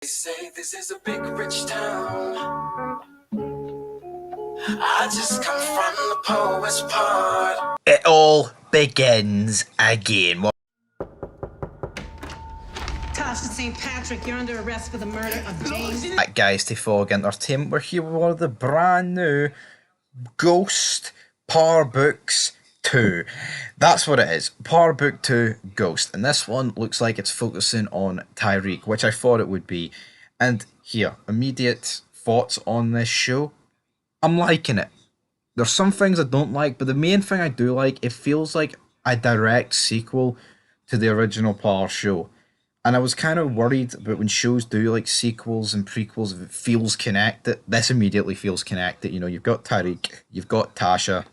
They say this is a big rich town. I just come from the poet's part. It all begins again. Tasha St. Patrick, you're under arrest for the murder of James. Right, guys, to Fog Entertainment, we're here with one of the brand new Ghost Power Books 2. That's what it is. Power Book 2 Ghost. And this one looks like it's focusing on Tyreek, which I thought it would be. And here, immediate thoughts on this show. I'm liking it. There's some things I don't like, but the main thing I do like, it feels like a direct sequel to the original Power show. And I was kind of worried about when shows do like sequels and prequels, if it feels connected. This immediately feels connected. You know, you've got Tyreek, you've got Tasha,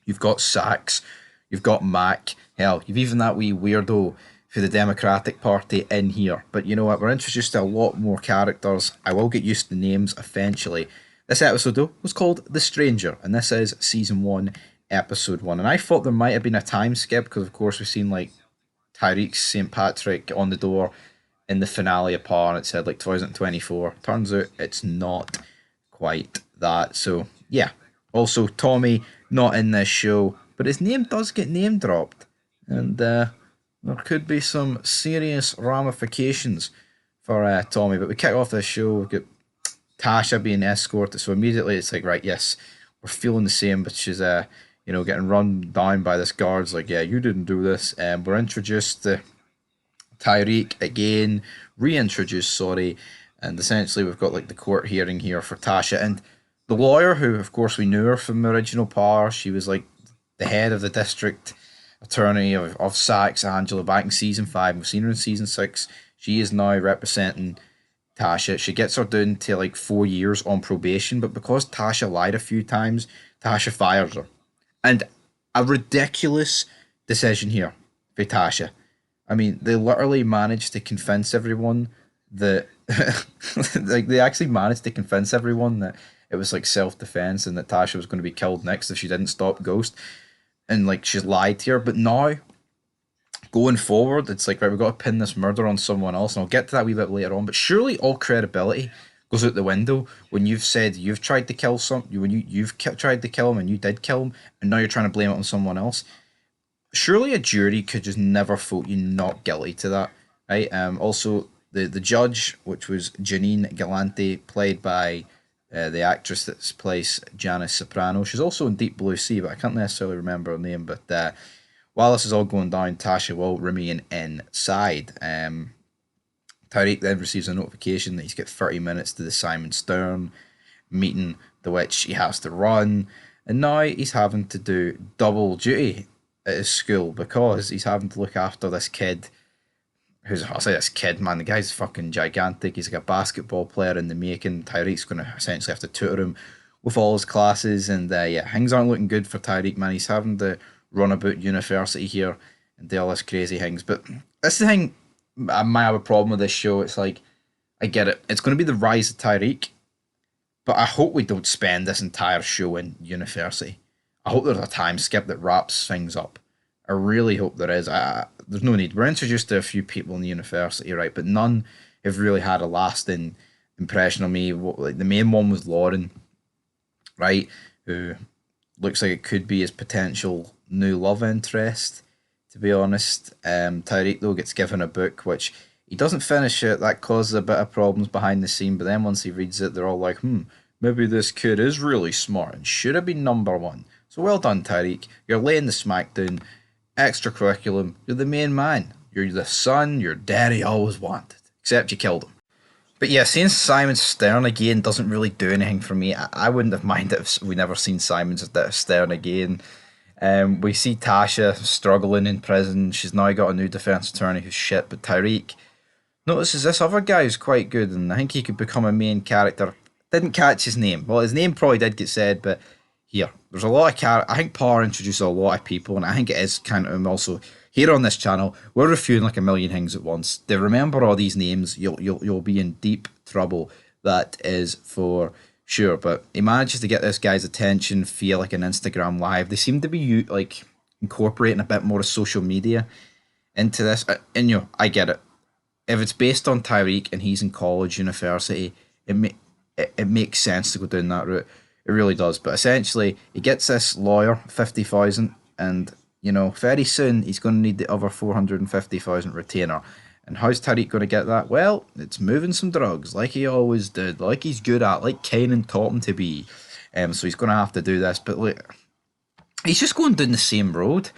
you've got Sax, you've got Mac. Hell, you've even that wee weirdo for the Democratic Party in here. But you know what? We're introduced to a lot more characters. I will get used to the names eventually. This episode, though, was called The Stranger, and this is Season 1, Episode 1. And I thought there might have been a time skip, because of course we've seen like Tyreek's St. Patrick on the door in the finale of Power, and it said like 2024. Turns out it's not quite that. So, yeah. Also, Tommy, not in this show, but his name does get name dropped. And there could be some serious ramifications for Tommy. But we kick off this show, we've got Tasha being escorted, so immediately it's like, right, yes, we're feeling the same, but she's getting run down by this guard's like, yeah, you didn't do this. And we're introduced to Tyreek again, reintroduced, sorry, and essentially we've got like the court hearing here for Tasha and the lawyer, who of course we knew her from the original Power. She was like the head of the district attorney of Sax, Angela, back in season 5. We've seen her in season 6. She is now representing Tasha. She gets her down to like 4 years on probation, but because Tasha lied a few times, Tasha fires her. And a ridiculous decision here for Tasha. I mean, they literally managed to convince everyone that like they actually managed to convince everyone that it was like self-defense and that Tasha was going to be killed next if she didn't stop Ghost. And like she's lied here, but now going forward, it's like, right, we've got to pin this murder on someone else, and I'll get to that a wee bit later on, but surely all credibility goes out the window when you've said you've tried to kill when you've tried to kill him and you did kill him, and now you're trying to blame it on someone else. Surely a jury could just never vote you not guilty to that, right? Also, the judge, which was Janine Galante, played by the actress that plays Janice Soprano. She's also in Deep Blue Sea, but I can't necessarily remember her name, but while this is all going down, Tasha will remain inside. Tyreek then receives a notification that he's got 30 minutes to the Simon Stern meeting, the which he has to run. And now he's having to do double duty at his school because he's having to look after this kid. I'll say this kid, man, the guy's fucking gigantic. He's like a basketball player in the making. Tyreek's going to essentially have to tutor him with all his classes. And yeah, things aren't looking good for Tyreek, man. He's having to run about university here and do all this crazy things. But that's the thing, I might have a problem with this show. It's like, I get it. It's going to be the rise of Tyreek, but I hope we don't spend this entire show in university. I hope there's a time skip that wraps things up. I really hope there is. There's no need. We're introduced to a few people in the university, right, but none have really had a lasting impression on me. Like the main one was Lauren, right, who looks like it could be his potential new love interest, to be honest. Tyreek, though, gets given a book, which he doesn't finish it. That causes a bit of problems behind the scene, but then once he reads it, they're all like, maybe this kid is really smart and should have been number one. So well done, Tyreek. You're laying the smack down. Extra curriculum. You're the main man. You're the son your daddy always wanted. Except you killed him. But yeah, seeing Simon Stern again doesn't really do anything for me. I wouldn't have minded if we never seen Simon Stern again. We see Tasha struggling in prison. She's now got a new defense attorney who's shit, but Tyreek notices this other guy who's quite good, and I think he could become a main character. Didn't catch his name. Well, his name probably did get said, but here, there's a lot of characters. I think Power introduces a lot of people, and I think it is kind of also here on this channel. We're reviewing like a million things at once. To remember all these names, you'll be in deep trouble. That is for sure. But he manages to get this guy's attention via like an Instagram live. They seem to be like incorporating a bit more of social media into this, and I get it. if it's based on Tyreek and he's in college, university, it makes sense to go down that route. It really does. But essentially, he gets this lawyer 50,000, and very soon he's going to need the other 450,000 retainer. And how's Tariq going to get that? Well, it's moving some drugs, like he always did, like he's good at, like Kanan taught him to be. So he's going to have to do this. But look, he's just going down the same road.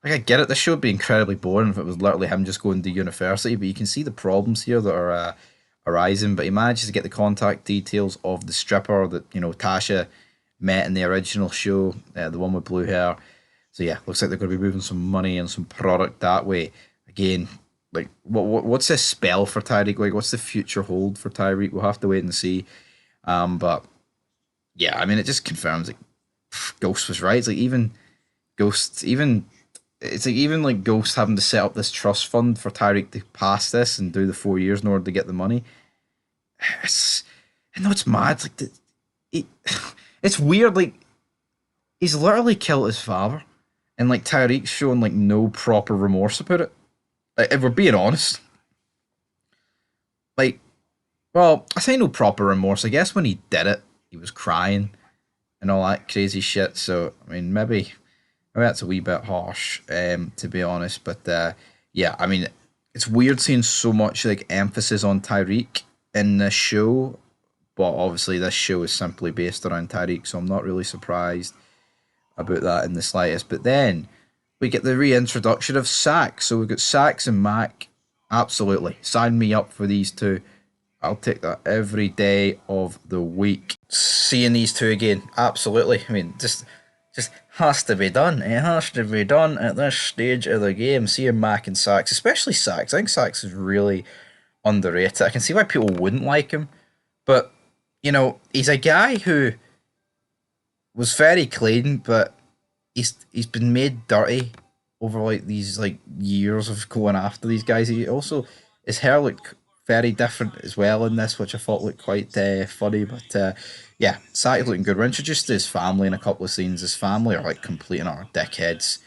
Like, I get it, this show would be incredibly boring if it was literally him just going to university, but you can see the problems here that are arising. But he manages to get the contact details of the stripper that, Tasha met in the original show, the one with blue hair. So yeah, looks like they're going to be moving some money and some product that way. Again, like, what's this spell for Tyreek? Like, what's the future hold for Tyreek? We'll have to wait and see. But yeah, I mean, it just confirms, like, Ghost was right. It's like even like Ghost having to set up this trust fund for Tyreek to pass this and do the 4 years in order to get the money. I know it's mad. It's weird. Like, he's literally killed his father, and like Tyreek's showing like no proper remorse about it. Like, if we're being honest, like, well, I say no proper remorse. I guess when he did it, he was crying and all that crazy shit. So I mean, maybe that's a wee bit harsh, to be honest. But yeah, I mean, it's weird seeing so much like emphasis on Tyreek in this show, but obviously this show is simply based around Tyreek, so I'm not really surprised about that in the slightest. But then we get the reintroduction of Sax. So we've got Sax and Mac. Absolutely, sign me up for these two. I'll take that every day of the week. Seeing these two again, absolutely. I mean, just has to be done. It has to be done at this stage of the game. Seeing Mac and Sax, especially Sax. I think Sax is really underrated. I can see why people wouldn't like him, but he's a guy who was very clean, but he's been made dirty over like these like years of going after these guys. He also, his hair looked very different as well in this, which I thought looked quite funny. But yeah, Saki's looking good. We're introduced to his family in a couple of scenes. His family are like complete and utter dickheads,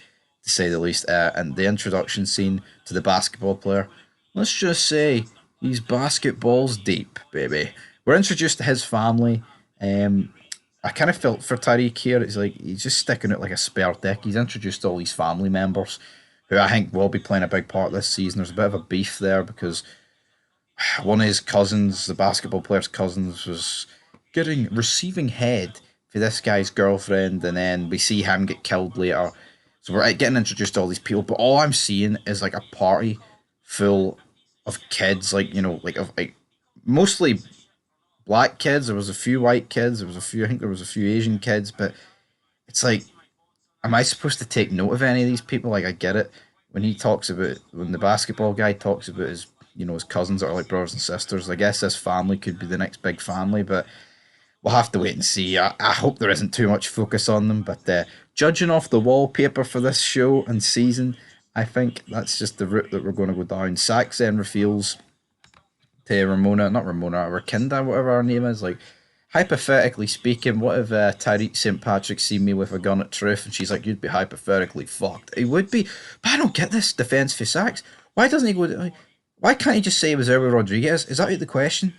to say the least. And the introduction scene to the basketball player, let's just say he's basketballs deep, baby. We're introduced to his family. I kind of felt for Tariq here. It's like he's just sticking out like a spare dick. He's introduced all these family members who I think will be playing a big part this season. There's a bit of a beef there because one of his cousins, the basketball player's cousins, was receiving head for this guy's girlfriend, and then we see him get killed later. So we're getting introduced to all these people, but all I'm seeing is like a party full of kids, like mostly black kids. There was a few white kids. I think there was a few Asian kids, but it's like, am I supposed to take note of any of these people? Like, I get it when the basketball guy talks about his cousins that are like brothers and sisters. I guess this family could be the next big family, but we'll have to wait and see. I hope there isn't too much focus on them, but judging off the wallpaper for this show and season, I think that's just the route that we're going to go down. Sax then reveals to Rakinda, whatever her name is, like, hypothetically speaking, what if Tyreek St. Patrick seen me with a gun at Truth and she's like, you'd be hypothetically fucked. He would be, but I don't get this defense for Sax. Why doesn't he go? Why can't he just say it was Elwood Rodriguez? Is that the question?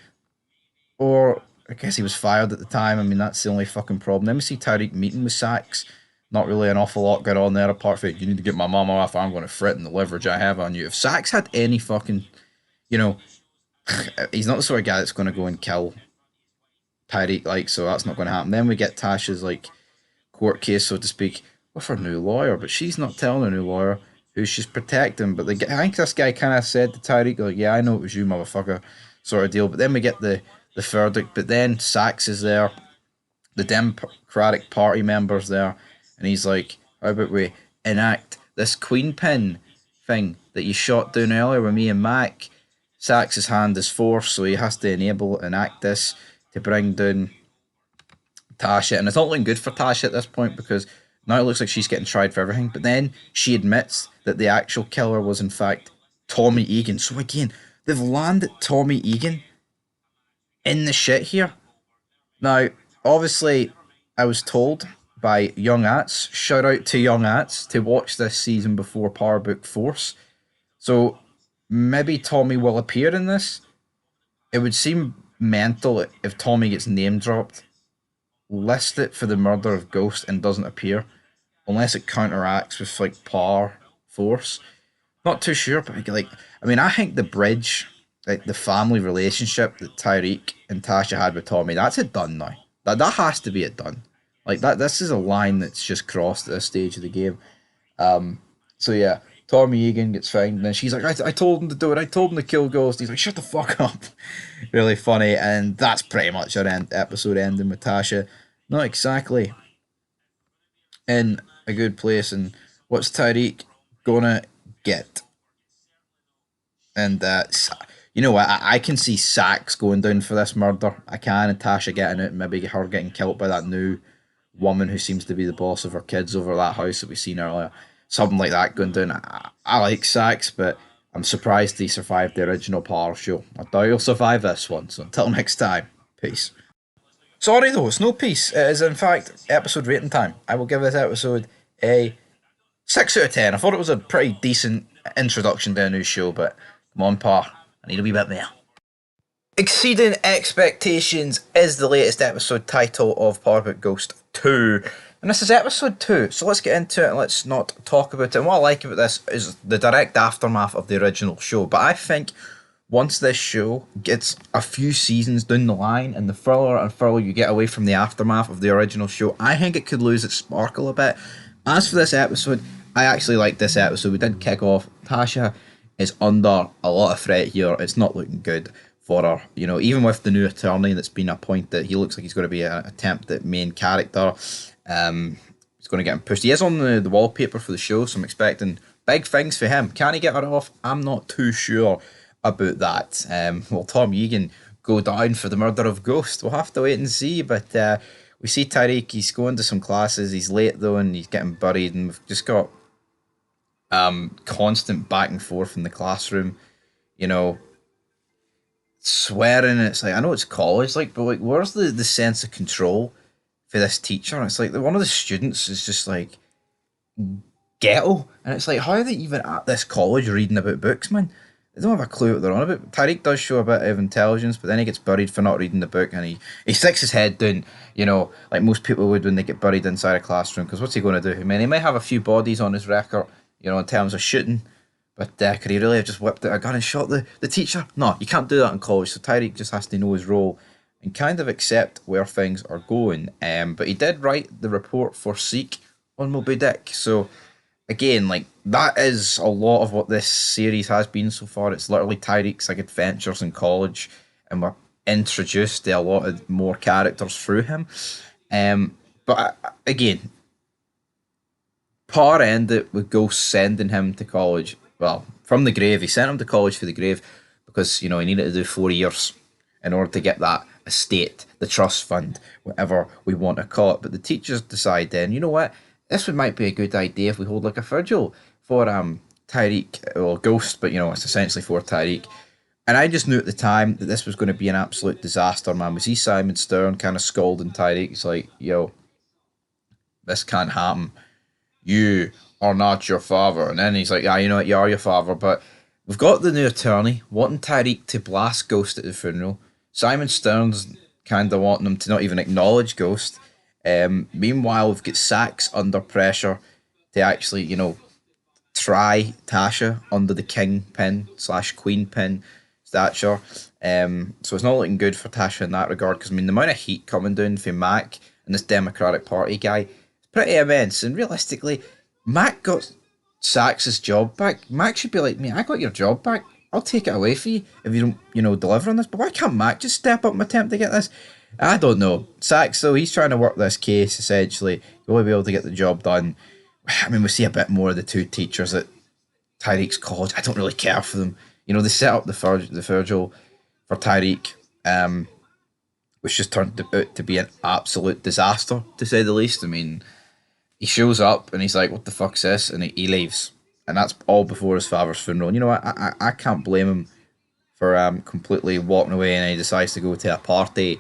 Or I guess he was fired at the time. I mean, that's the only fucking problem. Then we see Tyreek meeting with Sax. Not really an awful lot going on there apart from, you need to get my mama off, I'm going to threaten the leverage I have on you. If Sax had any fucking, he's not the sort of guy that's going to go and kill Tyreek, like, so that's not going to happen. Then we get Tasha's, like, court case, so to speak, with her new lawyer, but she's not telling her new lawyer who she's protecting. But I think this guy kind of said to Tyreek, like, yeah, I know it was you, motherfucker, sort of deal. But then we get the verdict, but then Sax is there, the Democratic Party members there, and he's like, how about we enact this queen pin thing that you shot down earlier with me and Mac? Sax's hand is forced, so he has to enact this to bring down Tasha. And it's not looking good for Tasha at this point because now it looks like she's getting tried for everything. But then she admits that the actual killer was in fact Tommy Egan. So again, they've landed Tommy Egan in the shit here. Now, obviously, I was told by Young Ats, shout out to Young Ats, to watch this season before Power Book Force. So maybe Tommy will appear in this. It would seem mental if Tommy gets name dropped, list it for the murder of Ghost and doesn't appear, unless it counteracts with like power, force. Not too sure, but like, I mean, I think the bridge, like the family relationship that Tyreek and Tasha had with Tommy, that's it done now. That has to be it done. Like that, this is a line that's just crossed at this stage of the game. So yeah, Tommy Egan gets fined, and then she's like, I told him to do it. I told him to kill Ghost." He's like, "Shut the fuck up." Really funny, and that's pretty much our episode ending with Tasha. Not exactly in a good place. And what's Tyreek gonna get? And you know what? I can see Sax going down for this murder. I can, and Tasha getting it, and maybe her getting killed by that new woman who seems to be the boss of her kids over that house that we seen earlier. Something like that going down. I like Sax, but I'm surprised he survived the original Power show. I doubt he'll survive this one. So until next time, peace. Sorry though, it's no peace. It is in fact episode rating time. I will give this episode a 6 out of 10. I thought it was a pretty decent introduction to a new show, but come on, Pa. I need a wee bit more. Exceeding Expectations is the latest episode title of Power Book Ghost 2. And this is episode 2, so let's get into it and let's not talk about it. And what I like about this is the direct aftermath of the original show. But I think once this show gets a few seasons down the line and the further and further you get away from the aftermath of the original show, I think it could lose its sparkle a bit. As for this episode, I actually like this episode. We did kick off. Tasha is under a lot of threat here. It's not looking good for her. You know, even with the new attorney that's been appointed, he looks like he's going to be an attempt at main character. He's going to get him pushed. He is on the wallpaper for the show, so I'm expecting big things for him. Can he get her off? I'm not too sure about that. Will Tom Egan go down for the murder of Ghost? We'll have to wait and see, but we see Tyreek, he's going to some classes, he's late though, and he's getting buried, and we've just got constant back and forth in the classroom, you know, swearing. It's like, I know it's college, like, but like, where's the sense of control for this teacher? And it's like one of the students is just like ghetto, and it's like, how are they even at this college reading about books, man? They don't have a clue what they're on about. Tyreek does show a bit of intelligence, but then he gets buried for not reading the book, and he sticks his head down, you know, like most people would when they get buried inside a classroom, because what's he going to do? I mean, he might have a few bodies on his record, you know, in terms of shooting, but could he really have just whipped out a gun and shot the teacher? No, you can't do that in college, so Tyreek just has to know his role and kind of accept where things are going. But he did write the report for Seek on Moby Dick, so again, like, that is a lot of what this series has been so far. It's literally Tyreek's like adventures in college, and we're introduced to a lot of more characters through him. But again, Parr ended with Ghost sending him to college. Well, from the grave, he sent him to college for the grave because, you know, he needed to do 4 years in order to get that estate, the trust fund, whatever we want to call it. But the teachers decide then, you know what, this might be a good idea if we hold like a vigil for Tyreek, or Ghost, but you know, it's essentially for Tyreek. And I just knew at the time that this was going to be an absolute disaster, man. We see Simon Stern kind of scolding Tyreek. He's like, yo, this can't happen. You are not your father. And then he's like, yeah, you know what, you are your father. But we've got the new attorney wanting Tyreek to blast Ghost at the funeral. Simon Stern's kind of wanting him to not even acknowledge Ghost. Meanwhile, we've got Sax under pressure to actually, you know, try Tasha under the kingpin / queenpin stature. So it's not looking good for Tasha in that regard, because I mean, the amount of heat coming down from Mac and this Democratic Party guy is pretty immense. And realistically, Mac got Sax's job back. Mac should be like, me, I got your job back. I'll take it away for you if you don't, you know, deliver on this. But why can't Mac just step up and attempt to get this? I don't know. Sax, though, he's trying to work this case, essentially. He'll only be able to get the job done. I mean, we see a bit more of the two teachers at Tyreek's college. I don't really care for them. You know, they set up the Virgil for Tyreek, which just turned out to be an absolute disaster, to say the least. I mean, he shows up and he's like, what the fuck's this? And he leaves. And that's all before his father's funeral. And you know what? I can't blame him for completely walking away, and he decides to go to a party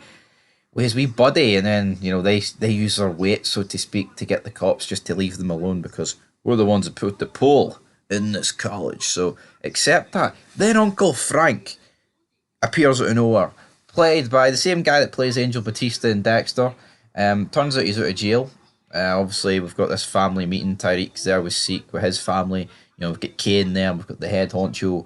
with his wee buddy, and then, you know, they use their weight, so to speak, to get the cops just to leave them alone, because we're the ones that put the pole in this college, so accept that. Then Uncle Frank appears out of nowhere, played by the same guy that plays Angel Batista in Dexter. Turns out he's out of jail. Obviously, we've got this family meeting. Tyreek's there with Seek, with his family. You know, we've got Kane there. We've got the head honcho,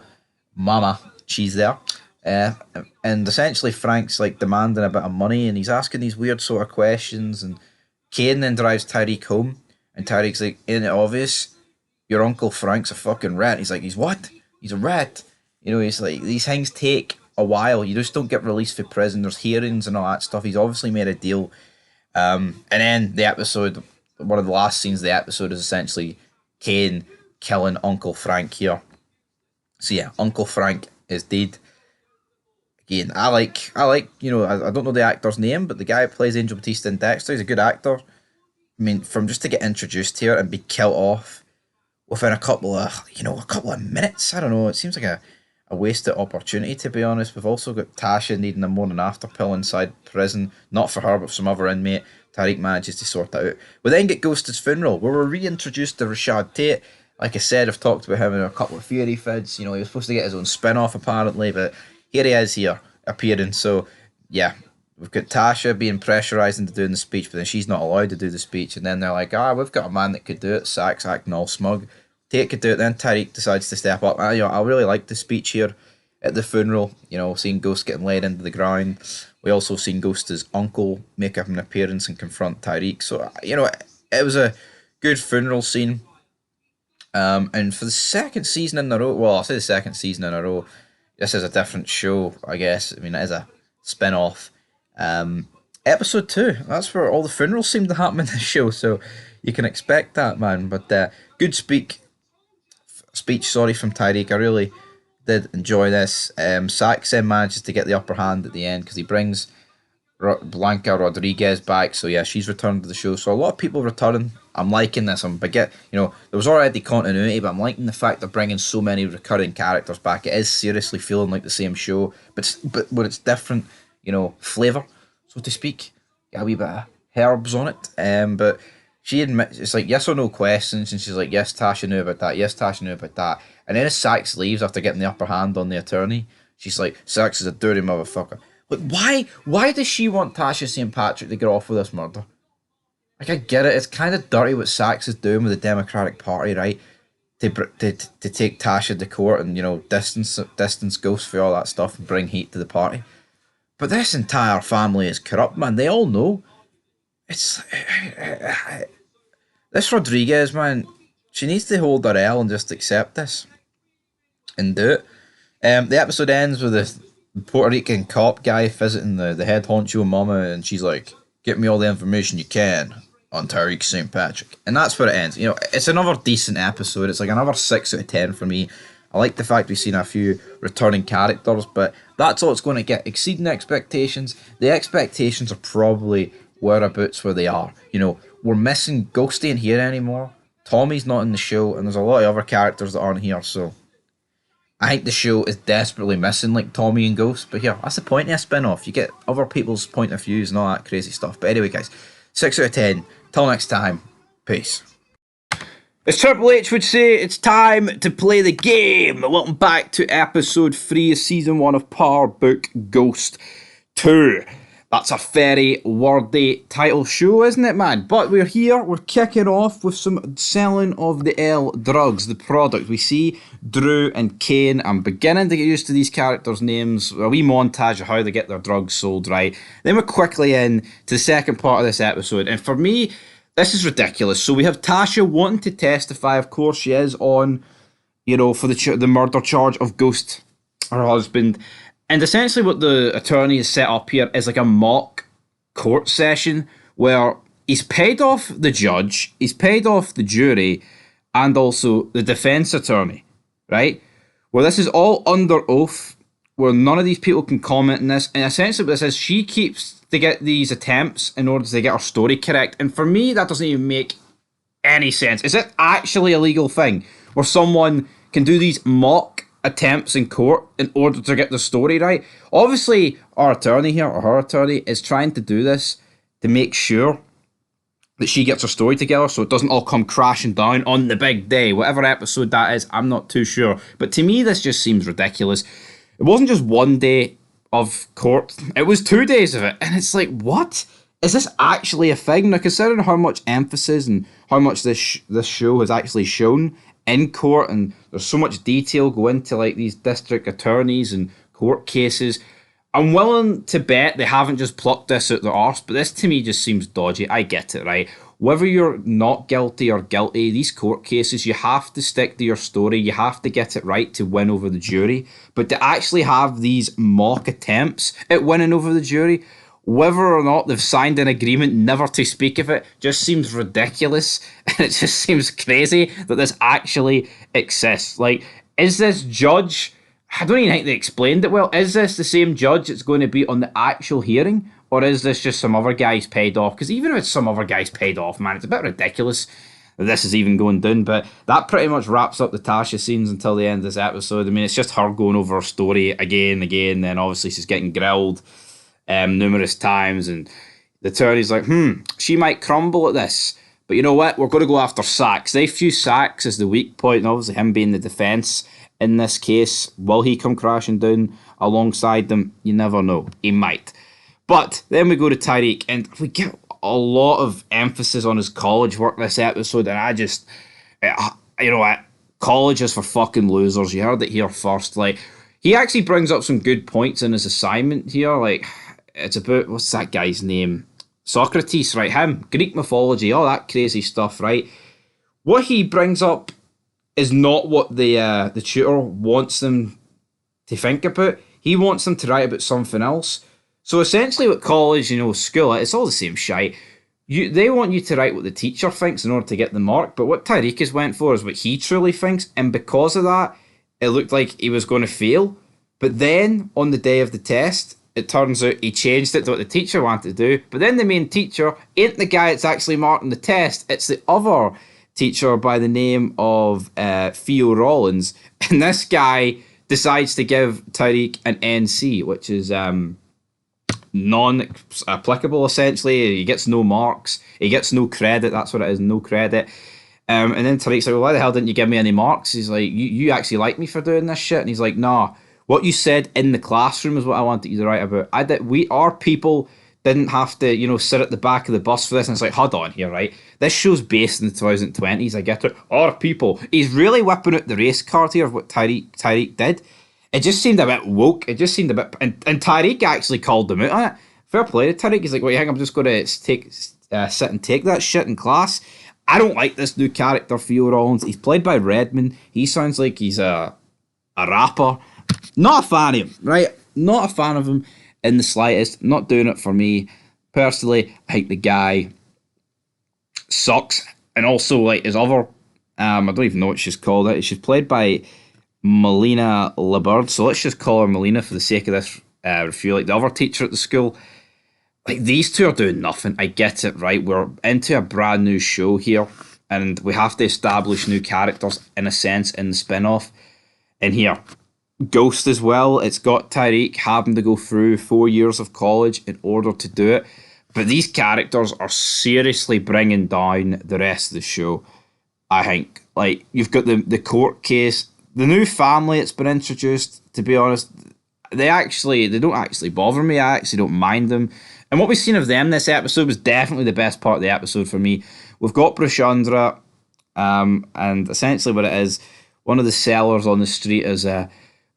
Mama. She's there. And essentially, Frank's like demanding a bit of money, and he's asking these weird sort of questions. And Kane then drives Tyreek home, and Tyreek's like, "Ain't it obvious? Your Uncle Frank's a fucking rat." He's like, "He's what? He's a rat." You know, he's like, these things take a while. You just don't get released from prison. There's hearings and all that stuff. He's obviously made a deal. And then the episode, one of the last scenes of the episode is essentially Kane killing Uncle Frank here. So yeah, Uncle Frank is dead. Again, I like, you know, I don't know the actor's name, but the guy who plays Angel Batista in Dexter, he's a good actor. I mean, from just to get introduced here and be killed off within a couple of minutes, I don't know, it seems like a wasted opportunity, to be honest. We've also got Tasha needing a morning after pill inside prison. Not for her, but for some other inmate. Tariq manages to sort that out. We then get Ghost's funeral, where we're reintroduced to Rashad Tate. Like I said, I've talked about him in a couple of Fury fids. You know, he was supposed to get his own spin-off, apparently, but here he is here, appearing. So, yeah, we've got Tasha being pressurised into doing the speech, but then she's not allowed to do the speech. And then they're like, we've got a man that could do it. Sax acting all smug. Tate could do it. Then Tariq decides to step up. I really like the speech here at the funeral. You know, seeing Ghost getting laid into the ground. We also seen Ghost's uncle make up an appearance and confront Tariq. So, you know, it was a good funeral scene. And for the second season in a row, well, I say the second season in a row, this is a different show, I guess. I mean, it is a spin-off. Episode 2, that's where all the funerals seem to happen in the show, so you can expect that, man. But good speech, from Tyreek. I really did enjoy this. Sax then manages to get the upper hand at the end because he brings Blanca Rodriguez back. So yeah, she's returned to the show. So a lot of people returning. I'm liking this. There was already continuity, but I'm liking the fact they're bringing so many recurring characters back. It is seriously feeling like the same show, but when it's different, you know, flavour, so to speak. Got a wee bit of herbs on it. But she admits, it's like yes or no questions, and she's like, yes, Tasha knew about that. Yes, Tasha knew about that. And then as Sax leaves after getting the upper hand on the attorney, she's like, Sax is a dirty motherfucker. Like, why does she want Tasha St. Patrick to get off with this murder? Like, I get it. It's kind of dirty what Sax is doing with the Democratic Party, right? To take Tasha to court and, you know, distance Ghost for all that stuff and bring heat to the party. But this entire family is corrupt, man. They all know. It's this Rodriguez, man. She needs to hold her L and just accept this and do it. The episode ends with the Puerto Rican cop guy visiting the head honcho mama, and she's like, "Get me all the information you can on Tariq St. Patrick," and that's where it ends. You know, it's another decent episode. It's like another 6 out of 10 for me. I like the fact we've seen a few returning characters, but that's all it's going to get. Exceeding expectations. The expectations are probably whereabouts where they are. You know, we're missing Ghosty in here anymore. Tommy's not in the show, and there's a lot of other characters that aren't here, so I think the show is desperately missing like Tommy and Ghost. But here, that's the point of a spin-off. You get other people's point of views and all that crazy stuff. But anyway, guys, 6 out of 10. Till next time, peace. As Triple H would say, it's time to play the game. Welcome back to episode 3 of season 1 of Power Book Ghost 2. That's a very wordy title show, isn't it, man? But we're here, we're kicking off with some selling of the L drugs, the product. We see Drew and Kane. I'm beginning to get used to these characters' names. A wee montage of how they get their drugs sold, right? Then we're quickly in to the second part of this episode. And for me, this is ridiculous. So we have Tasha wanting to testify. Of course, she is on, you know, for the murder charge of Ghost, her husband. And essentially what the attorney has set up here is like a mock court session where he's paid off the judge, he's paid off the jury, and also the defense attorney, right? Where this is all under oath, where none of these people can comment on this. And essentially what this is, she keeps to get these attempts in order to get her story correct. And for me, that doesn't even make any sense. Is it actually a legal thing where someone can do these mock attempts in court in order to get the story right? Obviously, our attorney here, or her attorney, is trying to do this to make sure that she gets her story together so it doesn't all come crashing down on the big day. Whatever episode that is, I'm not too sure. But to me, this just seems ridiculous. It wasn't just one day of court, it was 2 days of it. And it's like, what? Is this actually a thing? Now, considering how much emphasis and how much this show has actually shown in court, and there's so much detail go into like these district attorneys and court cases, I'm willing to bet they haven't just plucked this out their arse, but this to me just seems dodgy. I get it, right? Whether you're not guilty or guilty, these court cases, you have to stick to your story. You have to get it right to win over the jury. But to actually have these mock attempts at winning over the jury, whether or not they've signed an agreement never to speak of it, just seems ridiculous. And it just seems crazy that this actually exists. Like, is this judge... I don't even think they explained it well. Is this the same judge that's going to be on the actual hearing? Or is this just some other guy's paid off? Because even if it's some other guy's paid off, man, it's a bit ridiculous that this is even going down. But that pretty much wraps up the Tasha scenes until the end of this episode. I mean, it's just her going over her story again and again. Then obviously she's getting grilled numerous times. And the attorney's like, she might crumble at this. But you know what? We're going to go after Sachs. They view Sachs as the weak point, and obviously him being the defence. In this case, will he come crashing down alongside them? You never know. He might. But then we go to Tyreek, and we get a lot of emphasis on his college work this episode, and I just, you know what? College is for fucking losers. You heard it here first. Like, he actually brings up some good points in his assignment here. Like, it's about, what's that guy's name? Socrates, right? Him. Greek mythology, all that crazy stuff, right? What he brings up is not what the tutor wants them to think about. He wants them to write about something else. So essentially what college, school, it's all the same shite. They want you to write what the teacher thinks in order to get the mark, but what Tyreek has went for is what he truly thinks, and because of that, it looked like he was going to fail. But then, on the day of the test, it turns out he changed it to what the teacher wanted to do, but then the main teacher ain't the guy that's actually marking the test, it's the other teacher by the name of Theo Rollins, and this guy decides to give Tyreek an NC, which is non-applicable essentially. He gets no marks, he gets no credit, that's what it is, no credit. And then Tariq's like, well, why the hell didn't you give me any marks? He's like, you actually like me for doing this shit? And he's like, nah, what you said in the classroom is what I wanted you to write about. Our people didn't have to, sit at the back of the bus for this. And it's like, hold on here, right? This show's based in the 2020s, I get it. Our people. He's really whipping out the race card here of what Tyreek did. It just seemed a bit woke. It just seemed a bit... And Tyreek actually called them out on it. Fair play to Tyreek. He's like, well, you think I'm just going to sit and take that shit in class? I don't like this new character, Theo Rollins. He's played by Redman. He sounds like he's a rapper. Not a fan of him, right? Not a fan of him in the slightest. Not doing it for me. Personally, I think the guy sucks. And also, like, his other... I don't even know what she's called it. She's played by Melina Labird. So let's just call her Melina for the sake of this review. Like, the other teacher at the school... Like, these two are doing nothing. I get it, right? We're into a brand new show here, and we have to establish new characters, in a sense, in the spin-off. And here, Ghost as well. It's got Tyreek having to go through 4 years of college in order to do it. But these characters are seriously bringing down the rest of the show, I think. Like, you've got the court case, the new family that's been introduced, to be honest, they don't actually bother me. I actually don't mind them. And what we've seen of them this episode was definitely the best part of the episode for me. We've got Brushandra, and essentially what it is, one of the sellers on the street is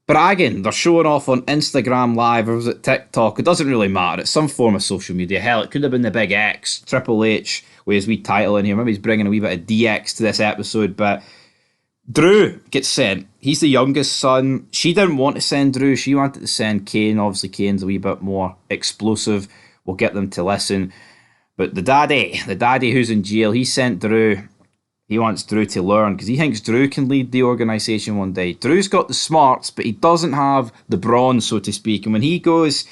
bragging. They're showing off on Instagram Live, or was it TikTok? It doesn't really matter. It's some form of social media. Hell, it could have been the Big X, Triple H, with his wee title in here. Maybe he's bringing a wee bit of DX to this episode, but Drew gets sent. He's the youngest son. She didn't want to send Drew. She wanted to send Kane. Obviously, Kane's a wee bit more explosive. We'll get them to listen. But the daddy who's in jail, he sent Drew. He wants Drew to learn because he thinks Drew can lead the organisation one day. Drew's got the smarts, but he doesn't have the brawn, so to speak. And when he goes,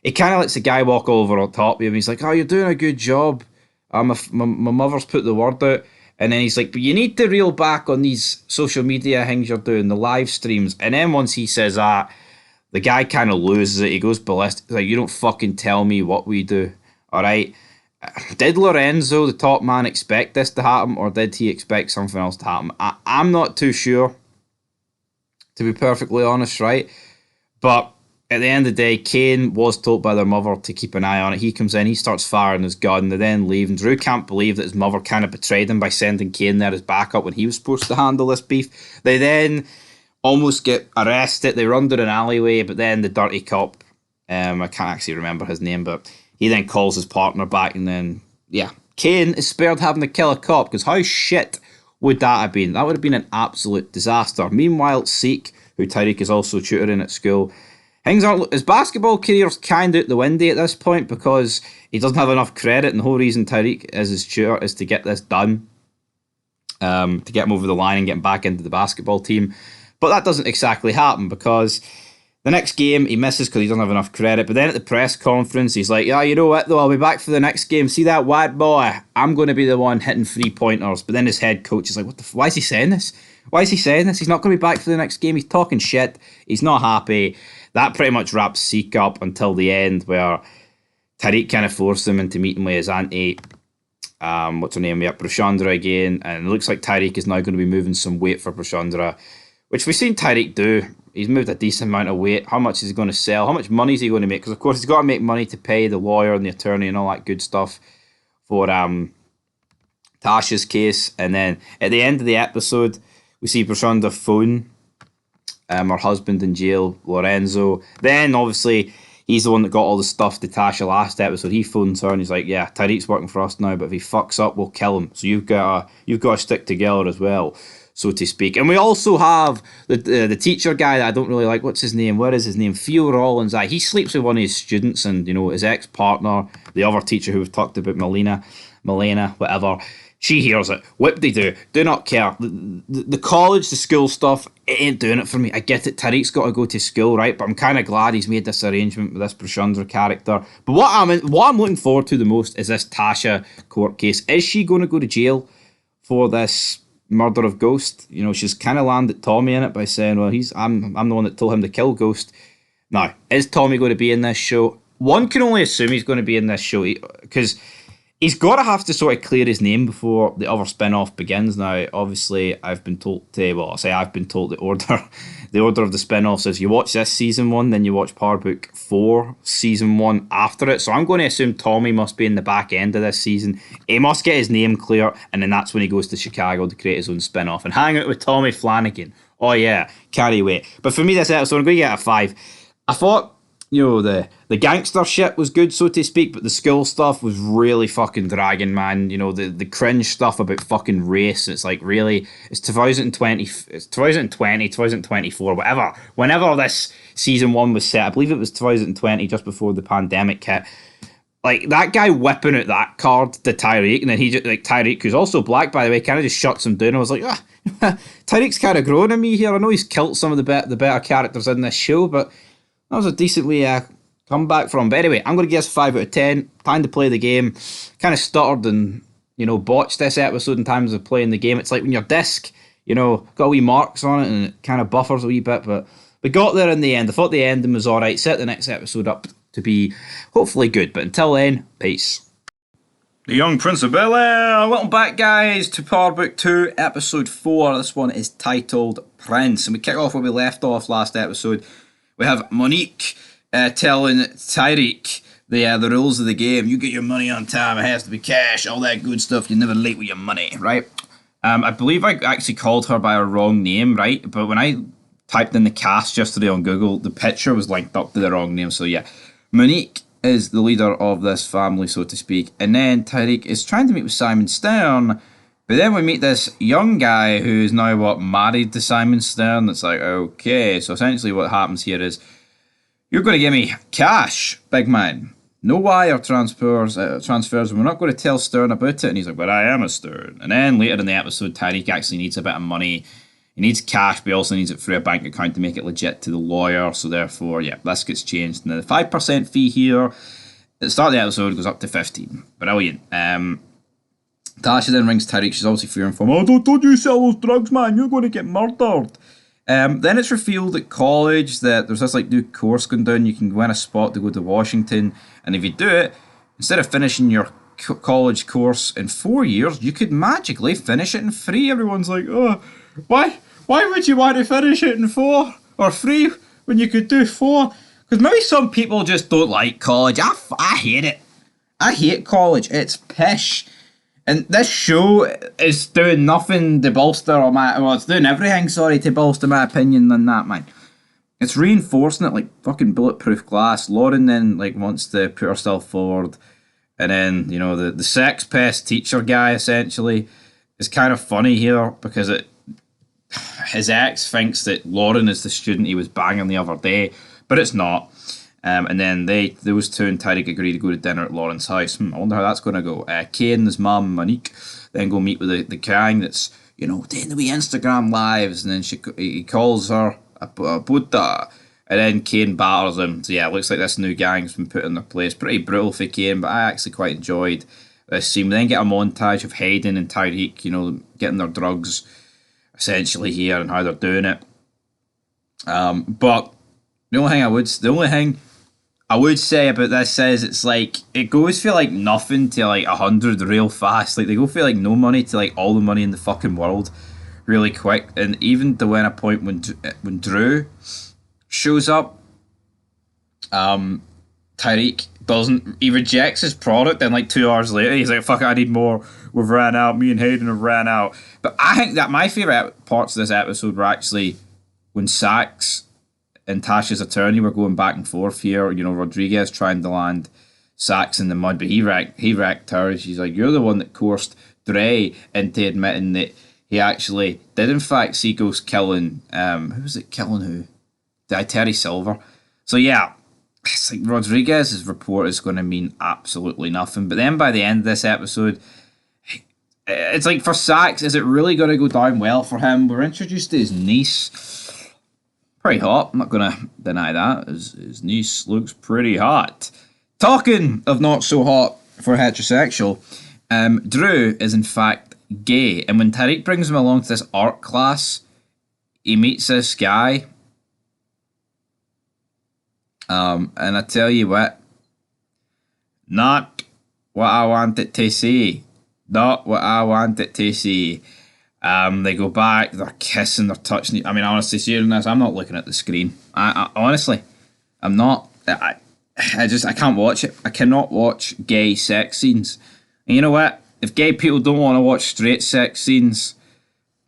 he kind of lets the guy walk over on top of him. He's like, oh, you're doing a good job. My mother's put the word out. And then he's like, but you need to reel back on these social media things you're doing, the live streams. And then once he says that, the guy kind of loses it. He goes ballistic. He's like, you don't fucking tell me what we do. All right. Did Lorenzo, the top man, expect this to happen, or did he expect something else to happen? I'm not too sure, to be perfectly honest, right? But at the end of the day, Kane was told by their mother to keep an eye on it. He comes in, he starts firing his gun, they then leave, and Drew can't believe that his mother kind of betrayed him by sending Kane there as backup when he was supposed to handle this beef. They then almost get arrested. They run down an alleyway, but then the dirty cop, I can't actually remember his name, but he then calls his partner back, and then, yeah, Kane is spared having to kill a cop, because how shit would that have been? That would have been an absolute disaster. Meanwhile, Seek, who Tyreek is also tutoring at school, things aren't. His basketball career's kind of out the windy at this point because he doesn't have enough credit, and the whole reason Tyreek is his tutor is to get this done, to get him over the line and get him back into the basketball team. But that doesn't exactly happen because the next game he misses because he doesn't have enough credit. But then at the press conference, he's like, "Yeah, you know what though? I'll be back for the next game. See that white boy? I'm going to be the one hitting 3-pointers." But then his head coach is like, "What the? Why is he saying this? Why is he saying this? He's not going to be back for the next game. He's talking shit. He's not happy." That pretty much wraps Seek up until the end, where Tariq kind of forced him into meeting with his auntie. What's her name? Yep, Prashandra again. And it looks like Tyreek is now going to be moving some weight for Prashandra, which we've seen Tyreek do. He's moved a decent amount of weight. How much is he going to sell? How much money is he going to make? Because, of course, he's got to make money to pay the lawyer and the attorney and all that good stuff for Tasha's case. And then at the end of the episode, we see Prashandra phone her husband in jail, Lorenzo. Then, obviously, he's the one that got all the stuff to Tasha last episode. He phones her and he's like, "Yeah, Tyreek's working for us now, but if he fucks up, we'll kill him. So you've got to stick together as well, so to speak." And we also have the teacher guy that I don't really like. What's his name? Where is his name? Theo Rollins. He sleeps with one of his students, and his ex-partner, the other teacher who we've talked about, Milena, whatever. She hears it. What they do not care. The college, the school stuff, it ain't doing it for me. I get it. Tariq's got to go to school, right? But I'm kind of glad he's made this arrangement with this Prashandra character. But what I'm looking forward to the most is this Tasha court case. Is she going to go to jail for this murder of Ghost? She's kind of landed Tommy in it by saying, "Well, I'm the one that told him to kill Ghost." Now, is Tommy going to be in this show? One can only assume he's going to be in this show because he's got to have to sort of clear his name before the other spin-off begins. Now, obviously, I've been told the order the order of the spin-offs is you watch this season 1, then you watch Power Book 4 season 1 after it. So I'm going to assume Tommy must be in the back end of this season. He must get his name clear, and then that's when he goes to Chicago to create his own spin-off and hang out with Tommy Flanagan. Oh yeah, carry weight. But for me, this episode, I'm going to get a 5. I thought, the gangster shit was good, so to speak, but the school stuff was really fucking dragging, man. The cringe stuff about fucking race. It's like, really? It's 2020, 2024, whatever. Whenever this season 1 was set, I believe it was 2020, just before the pandemic hit. Like, that guy whipping out that card to Tyreek, and then he just, like, Tyreek, who's also black, by the way, kind of just shuts him down. I was like, Tyreek's kind of growing on me here. I know he's killed some of the better characters in this show, but that was a decently comeback from him. But anyway, I'm going to give this 5 out of 10. Time to play the game. Kind of stuttered and, botched this episode in terms of playing the game. It's like when your disc, got wee marks on it and it kind of buffers a wee bit. But we got there in the end. I thought the ending was alright. Set the next episode up to be hopefully good. But until then, peace. The Young Prince of Bel-Air. Welcome back, guys, to Power Book 2, Episode 4. This one is titled Prince. And we kick off where we left off last episode. We have Monique telling Tyreek the rules of the game. You get your money on time. It has to be cash. All that good stuff. You're never late with your money, right? I believe I actually called her by her wrong name, right? But when I typed in the cast yesterday on Google, the picture was linked up to the wrong name. So yeah, Monique is the leader of this family, so to speak. And then Tyreek is trying to meet with Simon Stern. But then we meet this young guy who is now, married to Simon Stern. It's like, okay. So essentially what happens here is, you're going to give me cash, big man. No wire transfers, and we're not going to tell Stern about it. And he's like, but I am a Stern. And then later in the episode, Tyreek actually needs a bit of money. He needs cash, but he also needs it through a bank account to make it legit to the lawyer. So therefore, yeah, this gets changed. And the 5% fee here, at the start of the episode, goes up to 15. Brilliant. Tasha then rings Tyreek. She's obviously fearing for him. "Oh, don't you sell those drugs, man. You're going to get murdered." Then it's revealed at college that there's this new course going down. You can win a spot to go to Washington. And if you do it, instead of finishing your college course in 4 years, you could magically finish it in 3. Everyone's like, oh, why would you want to finish it in 4 or 3 when you could do 4? Because maybe some people just don't like college. I hate it. I hate college. It's pish. And this show is doing nothing to bolster it's doing everything, sorry, to bolster my opinion on that, man. It's reinforcing it like fucking bulletproof glass. Lauren then like wants to put herself forward. And then, you know, the sex pest teacher guy essentially is kind of funny here because his ex thinks that Lauren is the student he was banging the other day, but it's not. And then those two and Tyreek agree to go to dinner at Lauren's house. I wonder how that's going to go. Kay and his mum, Monique, then go meet with the gang that's, you know, doing the wee Instagram lives. And then he calls her a Buddha. And then Kane batters him. So yeah, it looks like this new gang's been put in their place. Pretty brutal for Kane, but I actually quite enjoyed this scene. We then get a montage of Hayden and Tyreek, you know, getting their drugs essentially here and how they're doing it. But the only thing I would say about this is it's like it goes for like nothing to like 100 real fast. Like they go for like no money to like all the money in the fucking world really quick. And even to when a point when Drew shows up, Tyreek he rejects his product, and like 2 hours later he's like, fuck it, I need more, we've ran out, me and Hayden have ran out. But I think that my favourite parts of this episode were actually when Sax and Tasha's attorney were going back and forth here. You know, Rodriguez trying to land Sax in the mud, but he wrecked her. She's like, you're the one that coerced Dre into admitting that he actually did in fact see Ghost killing who was it killing who? Terry Silver. So yeah, it's like Rodriguez's report is going to mean absolutely nothing. But then by the end of this episode, it's like for Sax, is it really going to go down well for him? We're introduced to his niece. Pretty hot, I'm not going to deny that. His niece looks pretty hot. Talking of not so hot for heterosexual, Drew is in fact gay. And when Tariq brings him along to this art class, he meets this guy. And I tell you what, not what I wanted to see. Not what I wanted to see. They go back, they're kissing, they're touching. I mean, honestly, seeing this, I'm not looking at the screen. I honestly, I'm not. I can't watch it. I cannot watch gay sex scenes. And you know what? If gay people don't want to watch straight sex scenes,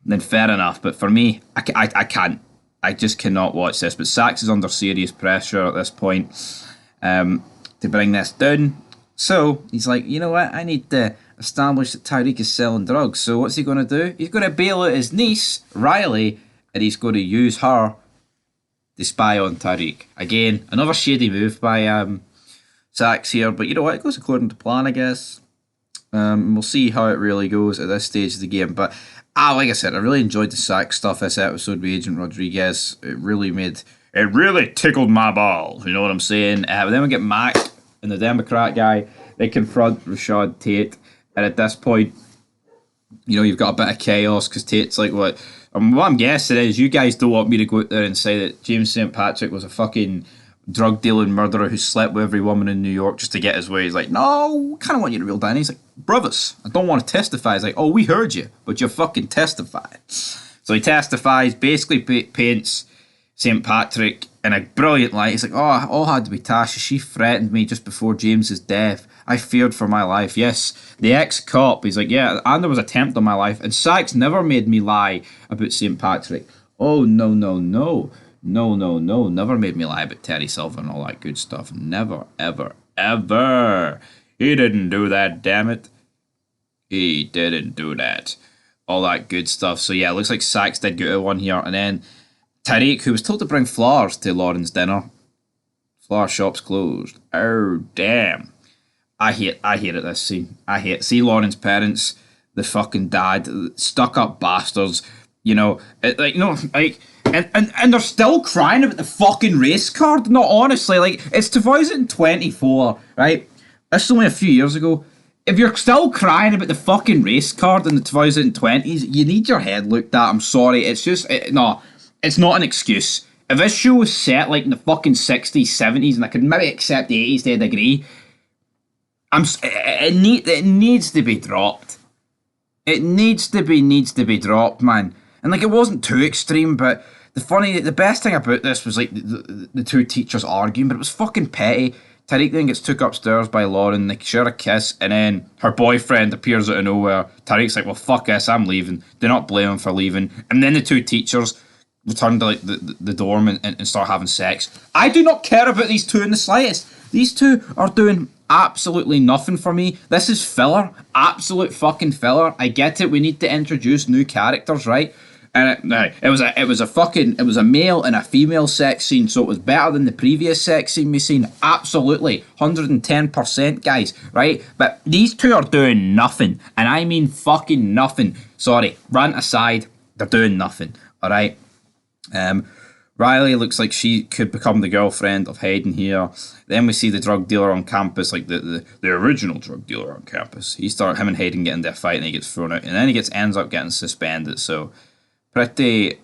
then fair enough. But for me, I can't. I just cannot watch this. But Sax is under serious pressure at this point to bring this down. So he's like, you know what? I need to establish that Tyreek is selling drugs. So what's he going to do? He's going to bail out his niece, Riley, and he's going to use her to spy on Tyreek. Again, another shady move by Sax here. But you know what? It goes according to plan, I guess. We'll see how it really goes at this stage of the game. But like I said, I really enjoyed the Sax stuff this episode with Agent Rodriguez. It really tickled my balls. You know what I'm saying? But then we get Mac and the Democrat guy. They confront Rashad Tate. And at this point, you know, you've got a bit of chaos because Tate's like, what I'm guessing is you guys don't want me to go out there and say that James St. Patrick was a fucking drug dealing murderer who slept with every woman in New York just to get his way. He's like, no, kind of want you to reel down. He's like, brothers, I don't want to testify. He's like, oh, we heard you, but you're fucking testifying. So he testifies, basically paints St. Patrick in a brilliant light. He's like, oh, all had to be Tasha. She threatened me just before James's death. I feared for my life. Yes, the ex-cop. He's like, yeah, and there was an attempt on my life. And Sykes never made me lie about St. Patrick. Oh, no. Never made me lie about Terry Silver and all that good stuff. Never, ever, ever. He didn't do that, damn it. He didn't do that. All that good stuff. So yeah, it looks like Sykes did get a one here. And then Tariq, who was told to bring flowers to Lauren's dinner. Flower shop's closed. Oh, damn. I hate it, this scene. See Lauren's parents, the fucking dad, stuck up bastards, you know, and they're still crying about the fucking race card. No, honestly, like, it's 2024, right? This is only a few years ago. If you're still crying about the fucking race card in the 2020s, you need your head looked at. I'm sorry, it's just, no, it's not an excuse. If this show was set, like, in the fucking 60s, 70s, and I could maybe accept the 80s to a degree, It needs to be dropped. It needs to be dropped, man. And like, it wasn't too extreme, but the best thing about this was like the two teachers arguing, but it was fucking petty. Tariq then gets took upstairs by Lauren, they share a kiss, and then her boyfriend appears out of nowhere. Tariq's like, well, fuck this, I'm leaving. Do not blame him for leaving. And then the two teachers return to like the dorm and start having sex. I do not care about these two in the slightest. These two are doing absolutely nothing for me. This is filler. Absolute fucking filler. I get it, we need to introduce new characters, right? And it was a male and a female sex scene, so it was better than the previous sex scene we seen. Absolutely, 110%, guys, right? But these two are doing nothing, and I mean fucking nothing. Sorry, rant aside, they're doing nothing. All right. Riley looks like she could become the girlfriend of Hayden here. Then we see the drug dealer on campus, like the original drug dealer on campus. Him and Hayden get into a fight, and he gets thrown out, and then ends up getting suspended. So pretty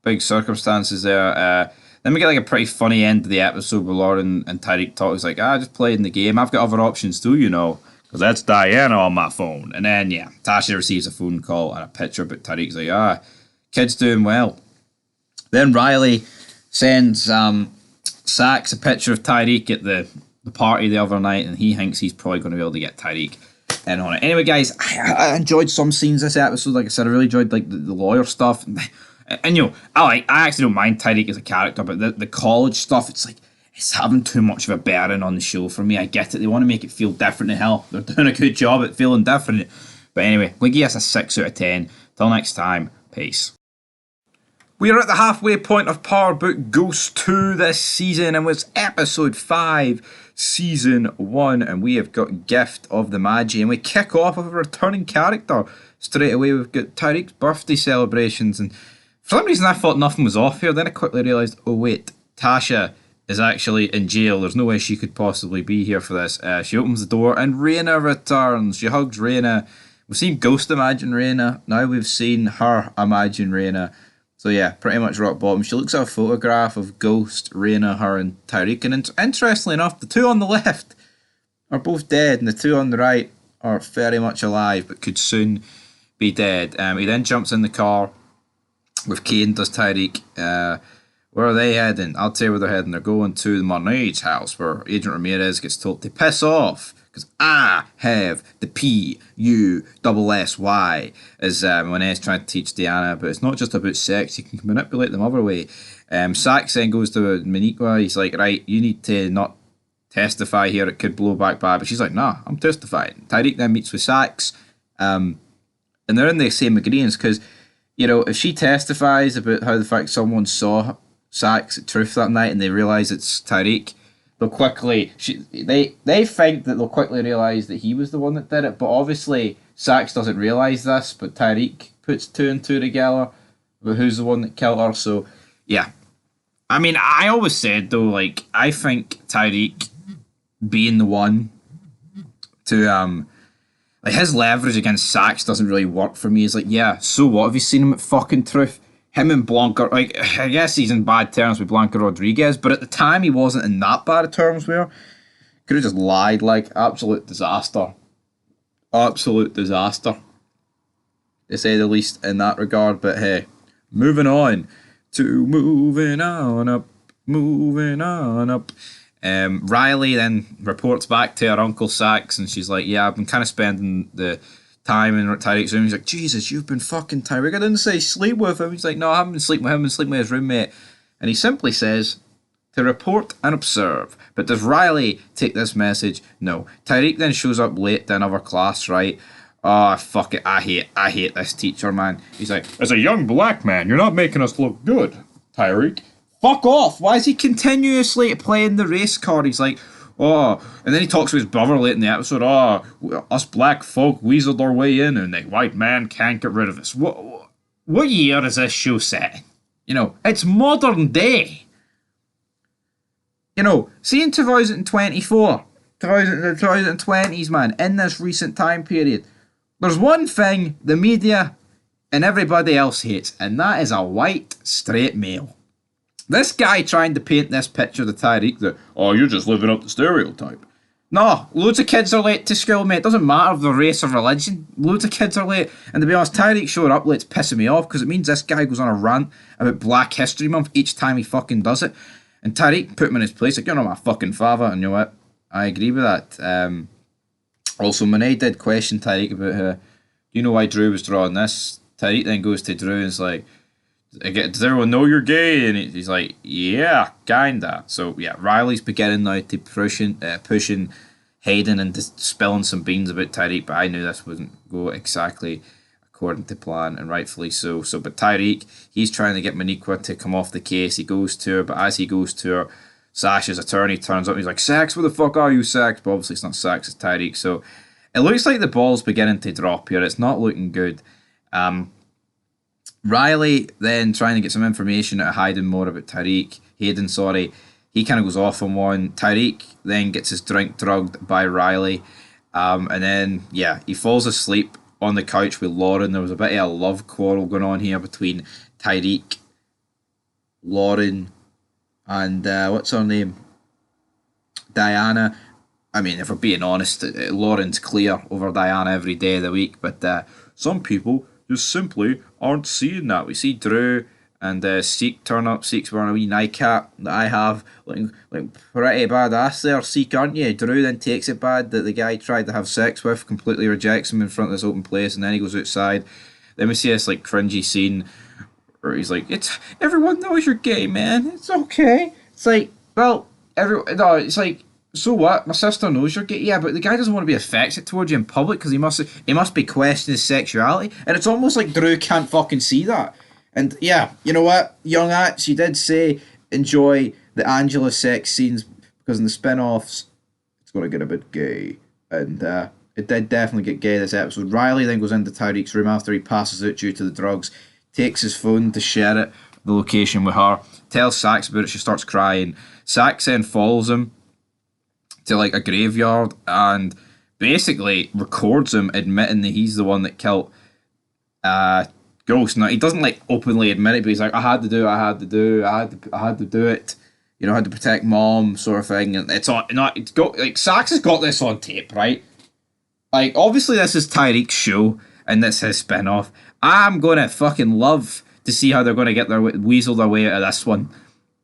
big circumstances there. Then we get like a pretty funny end to the episode where Lauren and Tyreek talk. He's like, I just played in the game. I've got other options too, you know, because that's Diana on my phone. And then, yeah, Tasha receives a phone call and a picture, but Tyreek's like, kid's doing well. Then Riley sends Sax a picture of Tyreek at the party the other night, and he thinks he's probably going to be able to get Tyreek in on it. Anyway, guys, I enjoyed some scenes this episode. Like I said, I really enjoyed like the lawyer stuff, and you know, I actually don't mind Tyreek as a character, but the college stuff, it's like it's having too much of a bearing on the show for me. I get it; they want to make it feel different. Hell, they're doing a good job at feeling different. But anyway, we give us a 6 out of 10. Till next time, peace. We are at the halfway point of Power Book Ghost 2 this season, and was episode 5, season 1, and we have got Gift of the Magi, and we kick off with a returning character. Straight away we've got Tyreek's birthday celebrations, and for some reason I thought nothing was off here, then I quickly realised, oh wait, Tasha is actually in jail, there's no way she could possibly be here for this. She opens the door, and Raina returns. She hugs Raina. We've seen Ghost imagine Raina, now we've seen her imagine Raina. So yeah, pretty much rock bottom. She looks at a photograph of Ghost, Raina, her, and Tyreek. And interestingly enough, the two on the left are both dead, and the two on the right are very much alive, but could soon be dead. He then jumps in the car with Kane, does Tyreek. Where are they heading? I'll tell you where they're heading. They're going to the Marnade's house, where Agent Ramirez gets told to piss off, because I have the PUSSY, as Monet trying to teach Diana, but it's not just about sex, you can manipulate them other way. Sax then goes to Maniqua, he's like, right, you need to not testify here, it could blow back bad, but she's like, nah, I'm testifying. Tyreek then meets with Sax, and they're in the same agreements, because, you know, if she testifies about how the fact someone saw Sax at Truth that night and they realise it's Tyreek, they'll quickly they think that they'll quickly realise that he was the one that did it, but obviously Sax doesn't realise this, but Tyreek puts 2 and 2 together about who's the one that killed her. So yeah, I mean, I always said though, like, I think Tyreek being the one to like, his leverage against Sax doesn't really work for me. It's like, yeah, so what, have you seen him at fucking Truth? Him and Blanca, like, I guess he's in bad terms with Blanca Rodriguez, but at the time he wasn't in that bad of terms with her. Could have just lied, like, absolute disaster. Absolute disaster, to say the least, in that regard. But hey, moving on up. Riley then reports back to her Uncle Sax, and she's like, yeah, I've been kind of spending the time in Tyreek's room. He's like, Jesus, you've been fucking Tyreek. I didn't say sleep with him. He's like, no, I haven't been sleeping with him, I've been sleeping with his roommate. And he simply says, to report and observe. But does Riley take this message? No. Tyreek then shows up late to another class, right? Oh, fuck it. I hate this teacher, man. He's like, as a young black man, you're not making us look good, Tyreek. Fuck off. Why is he continuously playing the race card? He's like, oh, and then he talks to his brother late in the episode. Oh, us black folk weaseled our way in, and the white man can't get rid of us. What year is this show set? You know, it's modern day. You know, see in 2024, the 2020s, man, in this recent time period, there's one thing the media and everybody else hates, and that is a white, straight male. This guy trying to paint this picture of Tyreek that, oh, you're just living up the stereotype. No, loads of kids are late to school, mate. It doesn't matter if they're race or religion. Loads of kids are late. And to be honest, Tyreek showing up late's pissing me off because it means this guy goes on a rant about Black History Month each time he fucking does it. And Tyreek put him in his place. Like, you're not my fucking father. And you know what? I agree with that. Also, Monet did question Tyreek about how, do you know why Drew was drawing this? Tyreek then goes to Drew and is like, does everyone know you're gay? And he's like, yeah, kinda. So yeah, Riley's beginning now to pushing Hayden into spilling some beans about Tyreek, but I knew this wouldn't go exactly according to plan, and rightfully so. But Tyreek, he's trying to get Moniqua to come off the case. He goes to her, but as he goes to her, Sasha's attorney turns up and he's like, Sax, where the fuck are you, Sax? But obviously it's not Sax, it's Tyreek. So it looks like the ball's beginning to drop here. It's not looking good. Riley then trying to get some information out of Hayden more about Hayden, sorry. He kind of goes off on one. Tyreek then gets his drink drugged by Riley. And then, yeah, he falls asleep on the couch with Lauren. There was a bit of a love quarrel going on here between Tyreek, Lauren, and what's her name? Diana. I mean, if we're being honest, Lauren's clear over Diana every day of the week, but some people just simply aren't seeing that. We see Drew and Seek turn up. Seek's wearing a wee nightcap that I have. Looking pretty badass there, Seek, aren't you? Drew then takes it bad that the guy tried to have sex with, completely rejects him in front of this open place, and then he goes outside. Then we see this like cringy scene where he's like, "It's everyone knows you're gay, man. It's okay." It's like, well, it's like, so what? My sister knows you're gay. Yeah, but the guy doesn't want to be affectionate towards you in public because he must be questioning his sexuality. And it's almost like Drew can't fucking see that. And yeah, you know what? Young At, she did say enjoy the Angela sex scenes because in the spin-offs, it's going to get a bit gay. And it did definitely get gay this episode. Riley then goes into Tyreek's room after he passes out due to the drugs, takes his phone to share it, the location with her, tells Sax about it, she starts crying. Sax then follows him to like a graveyard and basically records him admitting that he's the one that killed Ghost. Now he doesn't like openly admit it, but he's like, I had to do it. You know, I had to protect mom, sort of thing. And it's got like Sax has got this on tape, right? Like obviously this is Tyreek's show and this is his spin-off. I'm gonna fucking love to see how they're gonna get weasel their way out of this one.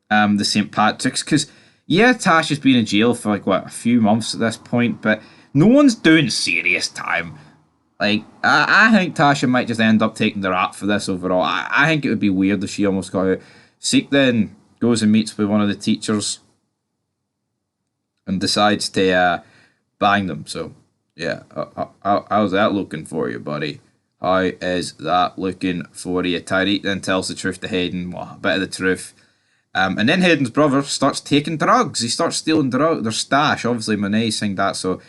The St. Patrick's, because yeah, Tash has been in jail for like a few months at this point, but no one's doing serious time. Like I think Tasha might just end up taking the rap for this overall. I think it would be weird if she almost got out. Seek then goes and meets with one of the teachers and decides to bang them. So yeah, how's that looking for you, buddy? How is that looking for you? Tyreek then tells the truth to Hayden. Well, a bit of the truth. And then Hayden's brother starts taking drugs. He starts stealing their stash. Obviously, Monet saying that, so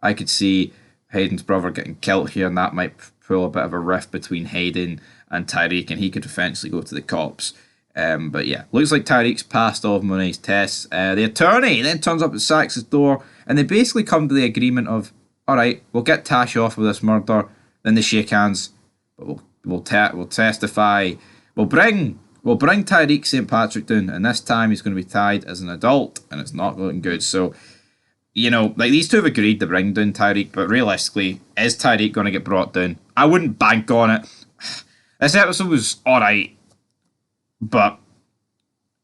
I could see Hayden's brother getting killed here, and that might pull a bit of a rift between Hayden and Tyreek, and he could eventually go to the cops. But yeah, looks like Tyreek's passed all of Monet's tests. The attorney then turns up at Sax's door, and they basically come to the agreement of, all right, we'll get Tash off of this murder. Then they shake hands, but we'll testify. We'll bring Tyreek St. Patrick down, and this time he's going to be tied as an adult, and it's not looking good. So, you know, like these two have agreed to bring down Tyreek, but realistically, is Tyreek going to get brought down? I wouldn't bank on it. This episode was alright, but,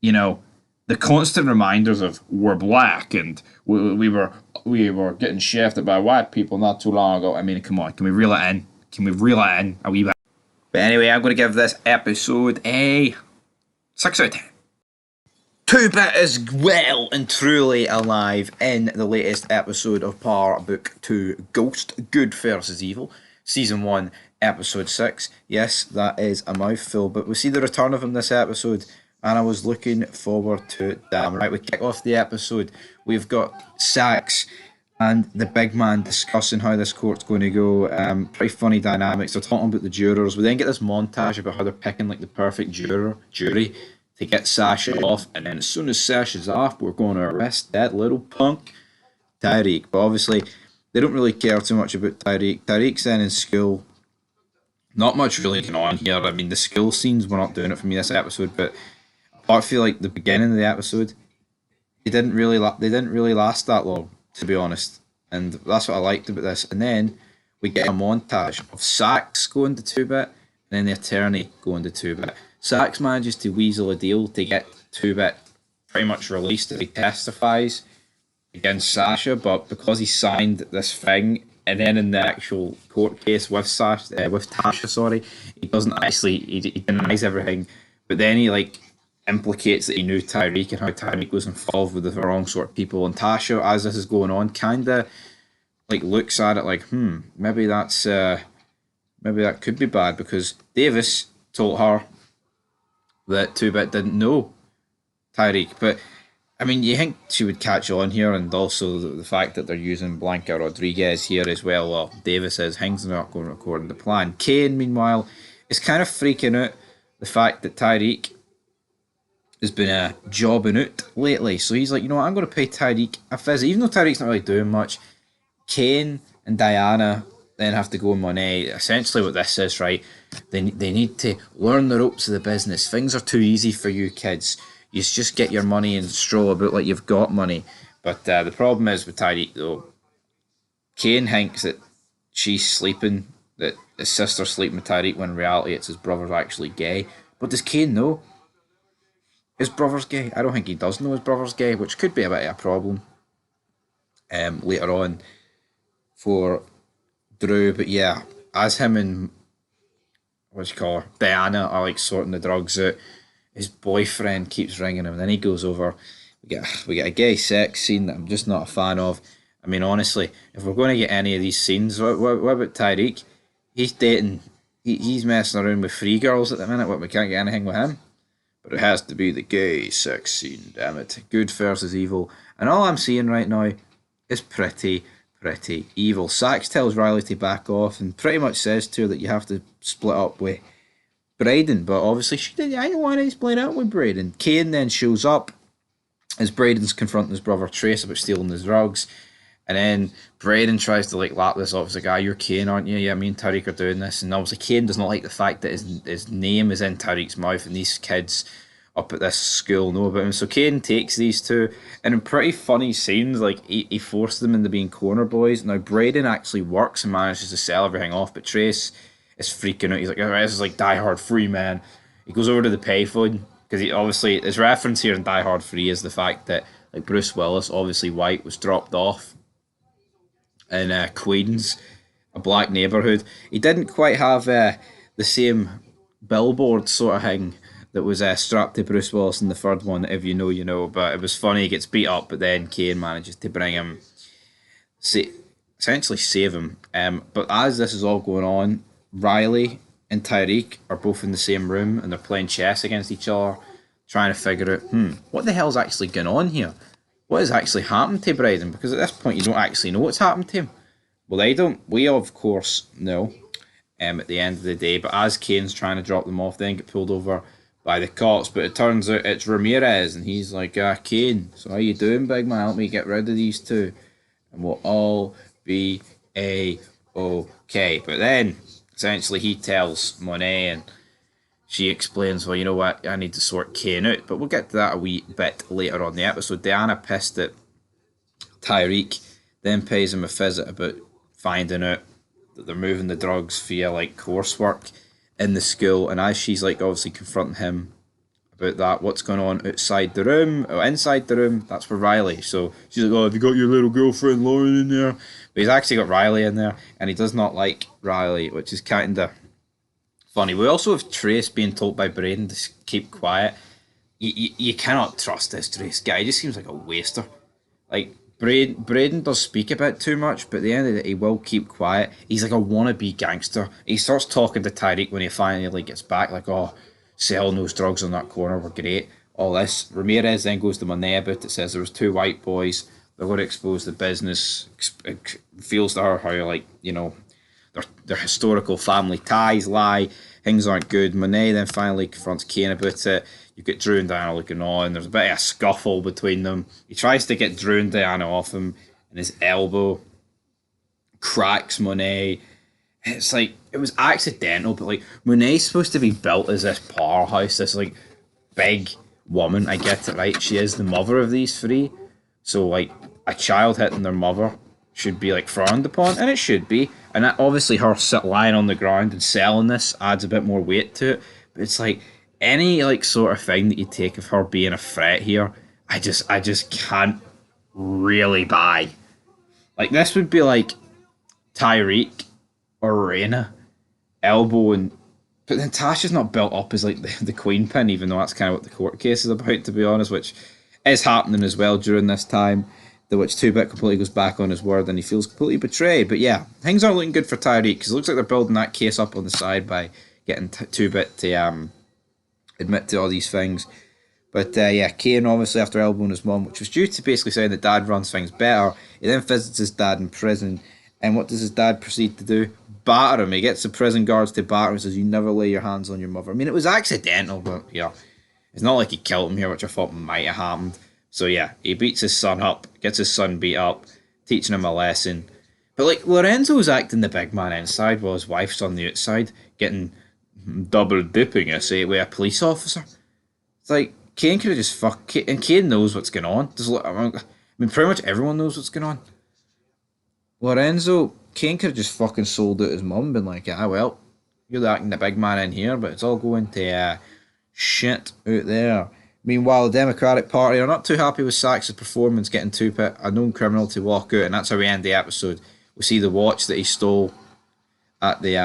you know, the constant reminders of we're black and we were getting shafted by white people not too long ago. I mean, come on, can we reel it in? Can we reel it in a wee bit? But anyway, I'm going to give this episode a 6 out of 10. 2-Bit is well and truly alive in the latest episode of Power Book 2 Ghost Good vs. Evil, Season 1, Episode 6. Yes, that is a mouthful, but we see the return of him this episode, and I was looking forward to it. Damn right, we kick off the episode. We've got Sax and the big man discussing how this court's going to go. Pretty funny dynamics. They're talking about the jurors. We then get this montage about how they're picking like the perfect jury to get Sasha off, and then as soon as Sasha's off, we're going to arrest that little punk, Tyreek. But obviously, they don't really care too much about Tyreek. Tyreek's then in school. Not much really going on here. I mean, the school scenes were not doing it for me this episode, but I feel like the beginning of the episode, they didn't really last that long. to be honest. And that's what I liked about this. And then we get a montage of Sax going to 2-bit, and then the attorney going to 2-bit. Sax manages to weasel a deal to get 2-bit pretty much released as he testifies against Sasha, but because he signed this thing, and then in the actual court case with Tasha, sorry, he doesn't actually, he denies everything, but then he like implicates that he knew Tyreek and how Tyreek was involved with the wrong sort of people, and Tasha, as this is going on, kinda like looks at it like, maybe that could be bad, because Davis told her that 2-bit didn't know Tyreek, but I mean, you think she would catch on here, and also the fact that they're using Blanca Rodriguez here as well. Well, Davis says things are not going according to plan. Kane, meanwhile, is kind of freaking out the fact that Tyreek has been jobbing out lately. So he's like, you know what, I'm going to pay Tyreek a visit. Even though Tyreek's not really doing much, Kane and Diana then have to go in Monet. Essentially what this is, right, they need to learn the ropes of the business. Things are too easy for you kids. You just get your money and stroll about like you've got money. But the problem is with Tyreek, though, Kane thinks that she's sleeping, that his sister's sleeping with Tyreek, when in reality it's his brother's actually gay. But does Kane know his brother's gay? I don't think he does know his brother's gay, which could be a bit of a problem later on for Drew. But yeah, as him and Diana are like sorting the drugs out, his boyfriend keeps ringing him, and then he goes over. We get a gay sex scene that I'm just not a fan of. I mean, honestly, if we're going to get any of these scenes, what about Tyreek? He's dating, he's messing around with free girls at the minute. What, we can't get anything with him? But it has to be the gay sex scene, damn it. Good versus evil. And all I'm seeing right now is pretty evil. Sax tells Riley to back off and pretty much says to her that you have to split up with Braden, but obviously she didn't. I don't want to split up with Braden. Kane then shows up as Braden's confronting his brother Trace about stealing his drugs, and then Braden tries to like lap this off as like, you're Kane, aren't you? Yeah, me and Tyreek are doing this, and obviously Kane does not like the fact that his name is in Tyreek's mouth, and these kids up at this school know about him. So Kane takes these two, and in pretty funny scenes, like he forced them into being corner boys. Now Braden actually works and manages to sell everything off, but Trace is freaking out. He's like, this is like Die Hard 3, man. He goes over to the payphone, because he obviously, his reference here in Die Hard 3 is the fact that like Bruce Willis, obviously white, was dropped off in Queens, a black neighbourhood. He didn't quite have the same billboard sort of thing that was strapped to Bruce Willis in the third one. If you know, you know. But it was funny. He gets beat up, but then Kane manages to bring him, essentially save him. But as this is all going on, Riley and Tyreek are both in the same room, and they're playing chess against each other, trying to figure out, what the hell's actually going on here? What has actually happened to Braden? Because at this point, you don't actually know what's happened to him. Well, they don't. We, of course, know at the end of the day. But as Kane's trying to drop them off, they get pulled over by the cops. But it turns out it's Ramirez, and he's like, Kane, so how you doing, big man? Help me get rid of these two, and we'll all be A-okay. But then, essentially, he tells Monet, and she explains, well, you know what, I need to sort Kane out. But we'll get to that a wee bit later on in the episode. Diana, pissed at Tyreek, then pays him a visit about finding out that they're moving the drugs via like coursework in the school. And as she's like obviously confronting him about that, what's going on outside the room, or inside the room, that's where Riley. So she's like, have you got your little girlfriend Lauren in there? But he's actually got Riley in there, and he does not like Riley, which is kind of funny. We also have Trace being told by Braden to keep quiet. You cannot trust this Trace guy. He just seems like a waster. Like, Braden does speak a bit too much, but at the end of the day, he will keep quiet. He's like a wannabe gangster. He starts talking to Tyreek when he finally gets back, like, selling those drugs on that corner were great. All this. Ramirez then goes to Monet about it, says there was two white boys. They're going to expose the business. Feels to her how, like, you know, their historical family ties lie. Things aren't good. Monet then finally confronts Kane about it. You get Drew and Diana looking on. There's a bit of a scuffle between them. He tries to get Drew and Diana off him, and his elbow cracks Monet. It's like, it was accidental, but like, Monet's supposed to be built as this powerhouse, this like big woman. I get it, right? She is the mother of these three. So like, a child hitting their mother should be like frowned upon, and it should be. And that, obviously, her lying on the ground and selling this adds a bit more weight to it. But it's like any like sort of thing that you take of her being a threat here, I just can't really buy. Like this would be like Tyreek or Reina elbowing. But then Tasha's not built up as like the queen pin, even though that's kind of what the court case is about, to be honest, which is happening as well during this time. The which 2-Bit completely goes back on his word and he feels completely betrayed. But yeah, things aren't looking good for Tyreek because it looks like they're building that case up on the side by getting 2-Bit to admit to all these things. But yeah, Kane obviously after elbowing his mum, which was due to basically saying that dad runs things better, he then visits his dad in prison. And what does his dad proceed to do? Batter him. He gets the prison guards to batter him and says, "You never lay your hands on your mother." I mean, it was accidental, but yeah, it's not like he killed him here, which I thought might have happened. So yeah, he beats his son up, gets his son beat up, teaching him a lesson. But like Lorenzo's acting the big man inside while his wife's on the outside, getting double dipping, I say, with a police officer. It's like Kane could have just and Kane knows what's going on. I mean, pretty much everyone knows what's going on. Kane could have just fucking sold out his mum and been like, "Ah, well, you're acting the big man in here, but it's all going to shit out there." Meanwhile, the Democratic Party are not too happy with Sachs' performance getting 2-Bit, a known criminal, to walk out, and that's how we end the episode. We see the watch that he stole at the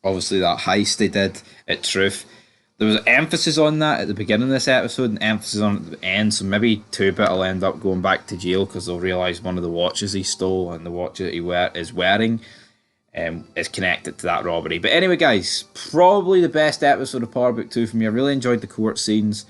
obviously that heist they did at Truth. There was emphasis on that at the beginning of this episode and emphasis on it at the end, so maybe 2-Bit will end up going back to jail because they'll realise one of the watches he stole and the watch that he is wearing is connected to that robbery. But anyway, guys, probably the best episode of Power Book 2 for me. I really enjoyed the court scenes,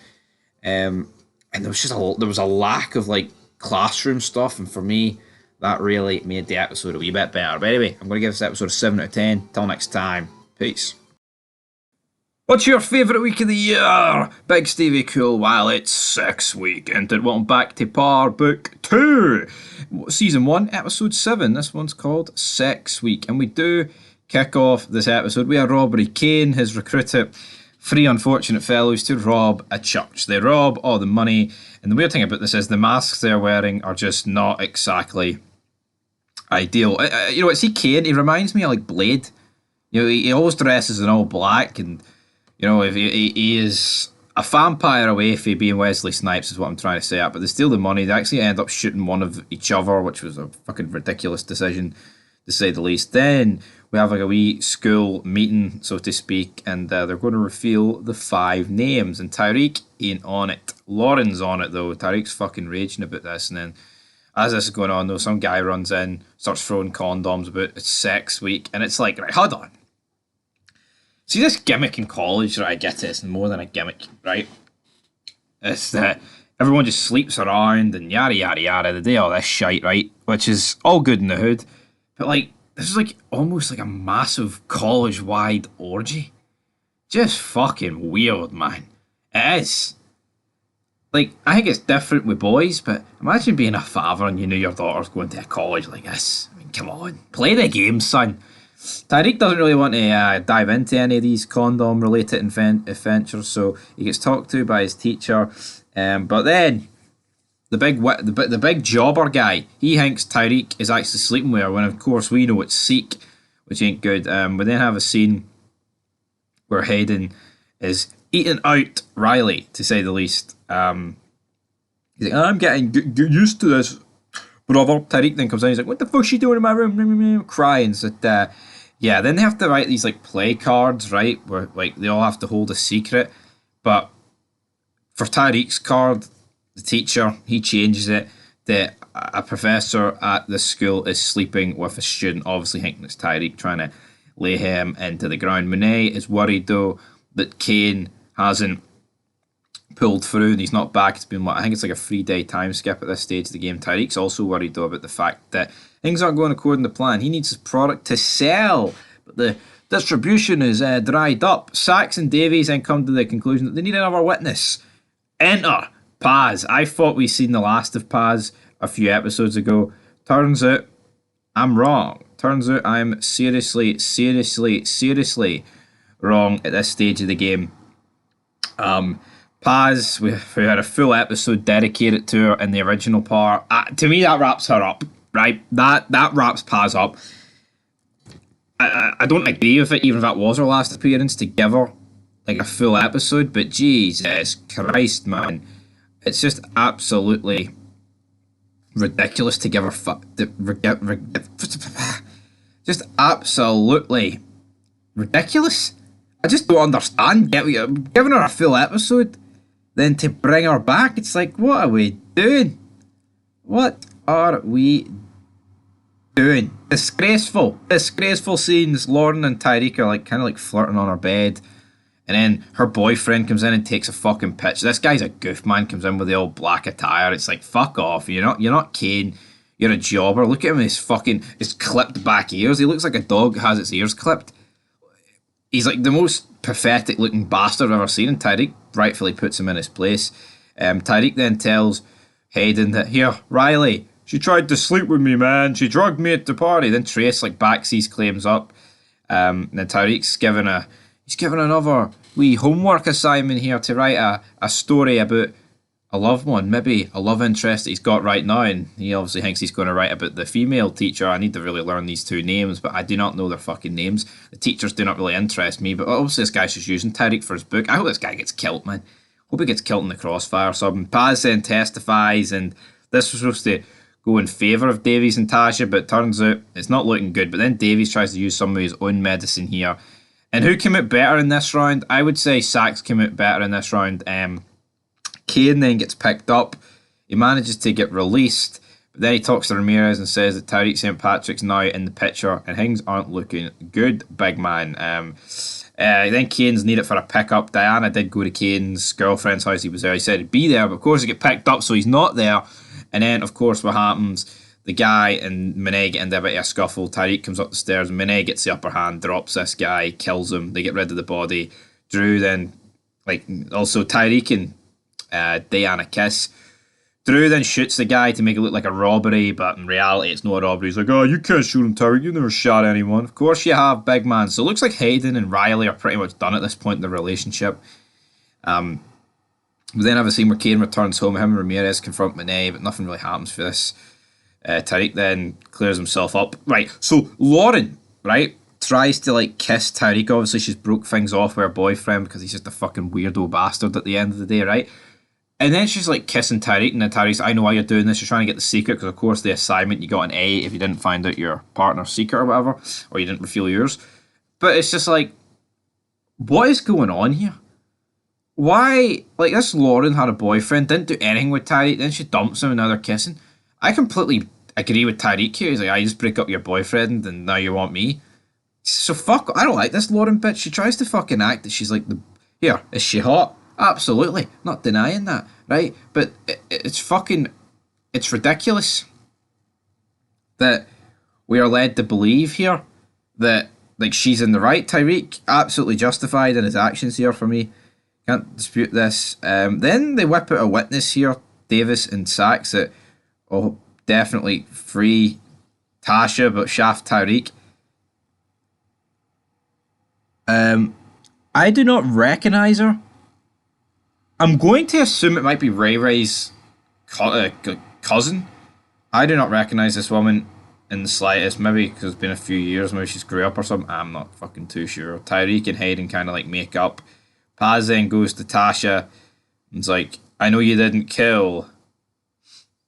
and there was a lack of like classroom stuff, and for me, that really made the episode a wee bit better. But anyway, I'm going to give this episode a 7 out of 10. Till next time, peace. What's your favourite week of the year? Big Stevie Cool, while it's Sex Week. And welcome back to Power Book 2. Season 1, Episode 7. This one's called Sex Week. And we do kick off this episode with a robbery. Kane has recruited 3 unfortunate fellows to rob a church. They rob all the money. And the weird thing about this is the masks they're wearing are just not exactly ideal. You know, see Kane, he reminds me of like Blade. You know, he always dresses in all black and... You know, if he is a vampire away from being Wesley Snipes is what I'm trying to say. But they steal the money. They actually end up shooting one of each other, which was a fucking ridiculous decision, to say the least. Then we have like a wee school meeting, so to speak, and they're going to reveal the 5 names. And Tyreek ain't on it. Lauren's on it, though. Tyreek's fucking raging about this. And then as this is going on, though, some guy runs in, starts throwing condoms about it's Sex Week. And it's like, right, hold on. See this gimmick in college, right? I get it. It's more than a gimmick, right? It's that everyone just sleeps around and yada yada yada. They do all this shite, right? Which is all good in the hood, but like this is like almost like a massive college-wide orgy. Just fucking weird, man. It is. Like I think it's different with boys, but imagine being a father and you know your daughter's going to a college like this. I mean, come on, play the game, son. Tyreek doesn't really want to dive into any of these condom-related adventures, so he gets talked to by his teacher. But then the big jobber guy, he thinks Tyreek is actually sleeping with her, when of course we know it's Seek, which ain't good. We then have a scene where Hayden is eating out Riley, to say the least. He's like, "I'm getting used to this, brother." Tyreek then comes in, he's like, "What the fuck's she doing in my room?" Crying. So yeah, then they have to write these like play cards, right? Where like they all have to hold a secret. But for Tyreek's card, the teacher, he changes it that a professor at the school is sleeping with a student, obviously thinking it's Tyreek, trying to lay him into the ground. Monet is worried though that Kane hasn't pulled through and he's not back. It's been I think it's like a 3-day time skip at this stage of the game. Tyreek's also worried though about the fact that things aren't going according to plan. He needs his product to sell, but the distribution is dried up. Sachs and Davies then come to the conclusion that they need another witness. Enter Paz. I thought we seen the last of Paz a few episodes ago. Turns out I'm wrong. Turns out I'm seriously wrong at this stage of the game. Paz, we had a full episode dedicated to her in the original part. To me, that wraps her up, right? That wraps Paz up. I don't agree with it, even if that was her last appearance, to give her like a full episode. But Jesus Christ, man, it's just absolutely ridiculous to give her just absolutely ridiculous. I just don't understand. Giving her a full episode, then to bring her back, it's like, what are we doing? What are we doing? Disgraceful scenes. Lauren and Tyreek are like kind of like flirting on her bed, and then her boyfriend comes in and takes a fucking picture. This guy's a goof, man. Comes in with the old black attire. It's like, fuck off. You're not Kane. You're a jobber. Look at him. His clipped back ears. He looks like a dog that has its ears clipped. He's like the most pathetic looking bastard I've ever seen, and Tyreek rightfully puts him in his place. Tyreek then tells Hayden that, here, Riley, she tried to sleep with me, man. She drugged me at the party. Then Trace like backs these claims up. And then Tyreek's given another wee homework assignment here to write a story about a loved one, maybe a love interest that he's got right now, and he obviously thinks he's going to write about the female teacher. I need to really learn these two names, but I do not know their fucking names. The teachers do not really interest me, but obviously this guy's just using Tyreek for his book. I hope this guy gets killed, man. Hope he gets killed in the crossfire or something. Paz then testifies, and this was supposed to go in favour of Davies and Tasha, but it turns out it's not looking good. But then Davies tries to use some of his own medicine here. And who came out better in this round? I would say Sachs came out better in this round. Kane then gets picked up. He manages to get released, but then he talks to Ramirez and says that Tyreek St. Patrick's now in the picture and things aren't looking good, big man. Then Kane's needed for a pickup. Diana did go to Kane's girlfriend's house. He was there. He said he'd be there, but of course he get picked up, so he's not there. And then, of course, what happens? The guy and Monet get into a bit of a scuffle. Tyreek comes up the stairs. Monet gets the upper hand, drops this guy, kills him. They get rid of the body. Drew then, also Tyreek and Diana kiss. Drew then shoots the guy to make it look like a robbery, but in reality it's not a robbery. He's like, oh, you can't shoot him, Tyreek. You never shot anyone. Of course you have, big man. So it looks like Hayden and Riley are pretty much done at this point in the relationship. We then have a scene where Kane returns home. Him and Ramirez confront Monet, but nothing really happens for this. Tyreek then clears himself up. Right, so Lauren, right, tries to kiss Tyreek. Obviously she's broke things off with her boyfriend because he's just a fucking weirdo bastard at the end of the day, right? And then she's kissing Tyreek, and then Tyreek's, I know why you're doing this. You're trying to get the secret because, of course, the assignment, you got an A if you didn't find out your partner's secret or whatever, or you didn't reveal yours. But it's just what is going on here? Why, this Lauren had a boyfriend, didn't do anything with Tyreek, then she dumps him and now they're kissing. I completely agree with Tyreek here. He's like, I just break up your boyfriend and now you want me. So fuck, I don't like this Lauren bitch. She tries to fucking act that she's here, is she hot? Absolutely, not denying that, right? But it's ridiculous that we are led to believe here that she's in the right. Tyreek absolutely justified in his actions here for me. Can't dispute this. Then they whip out a witness here, Davis and Sachs, that definitely free Tasha but shaft Tyreek. I do not recognise her. I'm going to assume it might be Ray Ray's cousin. I do not recognise this woman in the slightest. Maybe because it's been a few years. Maybe she's grew up or something. I'm not fucking too sure. Tyreek and Hayden kind of make up. Paz then goes to Tasha and is like, I know you didn't kill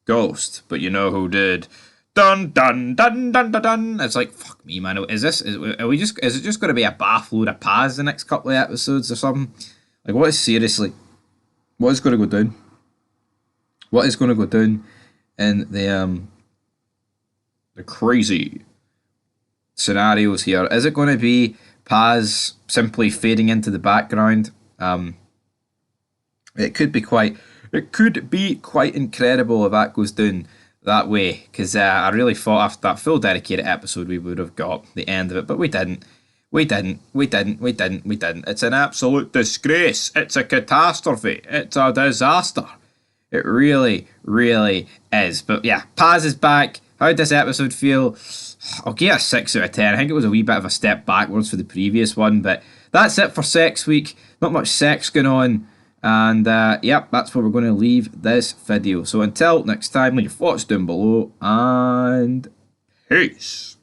Ghost, but you know who did. Dun dun dun dun dun dun. It's like, fuck me, man. Is it just going to be a bath load of Paz the next couple of episodes or something? What is going to go down? What is going to go down in the crazy scenarios here? Is it going to be Paz simply fading into the background? It could be quite incredible if that goes down that way, because I really thought after that full dedicated episode we would have got the end of it, but we didn't. It's an absolute disgrace. It's a catastrophe. It's a disaster. It really, really is. But yeah, Paz is back. How did this episode feel? I'll give it a 6 out of 10. I think it was a wee bit of a step backwards for the previous one, but that's it for Sex Week. Not much sex going on And yep, that's where we're going to leave this video. So until next time, leave your thoughts down below, and peace.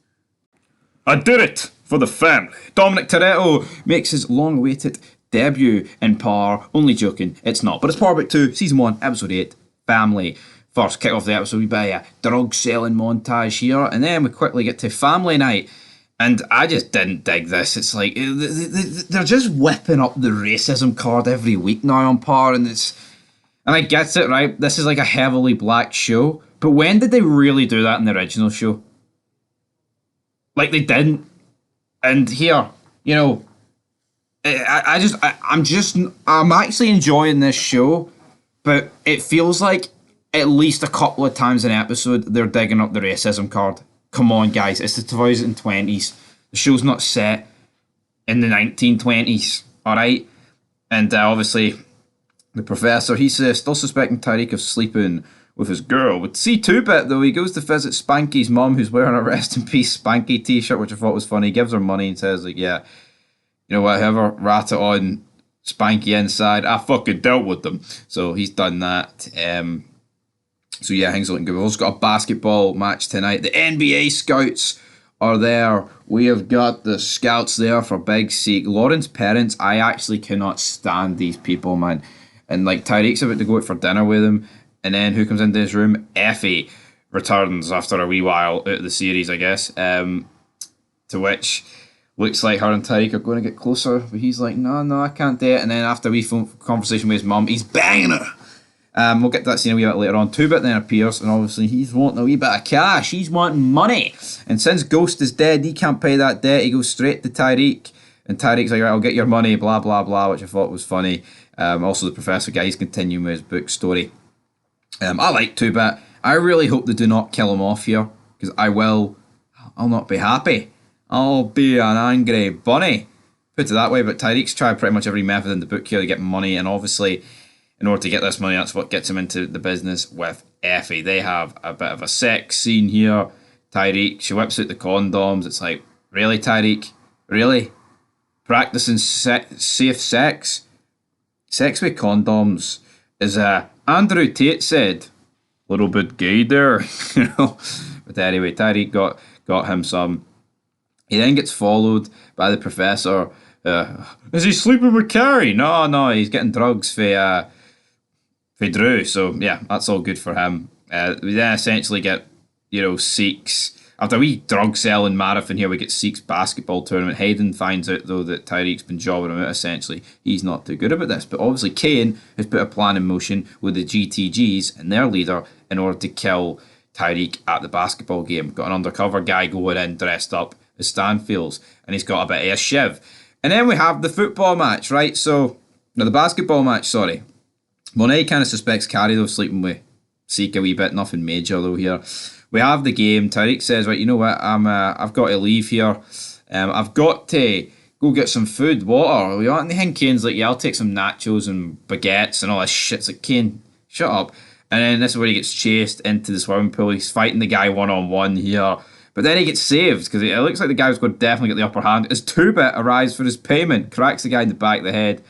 I did it for the family. Dominic Toretto makes his long-awaited debut in Power. Only joking, it's not. But it's Power Book 2, Season 1, Episode 8, Family. First, kick off the episode, we buy a drug-selling montage here, and then we quickly get to Family Night. And I just didn't dig this. It's like, they're just whipping up the racism card every week now on Power, and I get it, right? This is like a heavily black show, but when did they really do that in the original show? Like, they didn't. And here, you know, I'm actually enjoying this show, but it feels like at least a couple of times an episode they're digging up the racism card. Come on, guys, it's the 2020s. The show's not set in the 1920s, alright? And obviously, the professor, he's still suspecting Tyreek of sleeping with his girl. With C2-Bit, though, he goes to visit Spanky's mum, who's wearing a Rest in Peace Spanky t-shirt, which I thought was funny. He gives her money and says, like, yeah, you know what, whoever rat it on Spanky inside, I fucking dealt with them. So he's done that. So yeah, things are looking good. We've also got a basketball match tonight. The NBA scouts are there. We have got the scouts there for Big Seek. Lauren's parents, I actually cannot stand these people, man. And like Tyreek's about to go out for dinner with him, and then who comes into his room? Effie returns after a wee while out of the series, I guess. To which looks like her and Tyreek are going to get closer, but he's like, no, I can't do it. And then after a wee phone conversation with his mum, he's banging her. We'll get to that scene a wee bit later on. 2-Bit then appears, and obviously he's wanting a wee bit of cash. He's wanting money. And since Ghost is dead, he can't pay that debt. He goes straight to Tyreek. And Tyreek's like, right, I'll get your money, blah, blah, blah, which I thought was funny. Also, the Professor guy, he's continuing with his book story. I like 2-Bit. I really hope they do not kill him off here, because I'll not be happy. I'll be an angry bunny. Put it that way, but Tyreek's tried pretty much every method in the book here to get money, and obviously, in order to get this money, that's what gets him into the business with Effie. They have a bit of a sex scene here. Tyreek, she whips out the condoms. It's like, really, Tyreek? Really? Practicing safe sex? Sex with condoms is, Andrew Tate said, a little bit gay there, you know? But anyway, Tyreek got him some. He then gets followed by the Professor. Is he sleeping with Carrie? No, he's getting drugs for Drew, so yeah, that's all good for him. We then essentially get, Seek's. After a wee drug selling marathon here, we get Seek's basketball tournament. Hayden finds out, though, that Tyreek's been jobbing him out, essentially. He's not too good about this, but obviously Kane has put a plan in motion with the GTGs and their leader in order to kill Tyreek at the basketball game. Got an undercover guy going in dressed up as Stanfields, and he's got a bit of a shiv. And then we have the football match, right? The basketball match, sorry. Monet kind of suspects Carrie, though, sleeping with Seek a wee bit. Nothing major, though, here. We have the game. Tyreek says, right, you know what? I've got to leave here. I've got to go get some food, water. We want anything? Kane's like, yeah, I'll take some nachos and baguettes and all this shit. It's like, Kane, shut up. And then this is where he gets chased into the swimming pool. He's fighting the guy one-on-one here. But then he gets saved because it looks like the guy was going to definitely get the upper hand. As 2-Bit arrives for his payment, cracks the guy in the back of the head,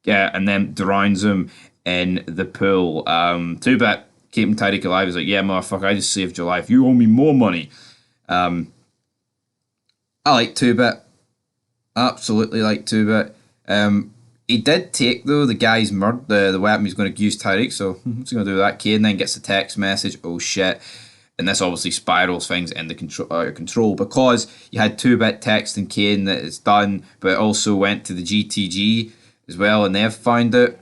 and then drowns him in the pool. 2-Bit keeping Tyreek alive. He's like, yeah, motherfucker, I just saved your life. You owe me more money. I like 2-Bit. Absolutely like 2-Bit. He did take, though, the guy's the weapon he's going to use Tyreek, so what's he going to do with that? Kane then gets the text message. Oh, shit. And this obviously spirals things into control because you had 2-Bit texting Kane that it's done, but it also went to the GTG as well, and they've found it.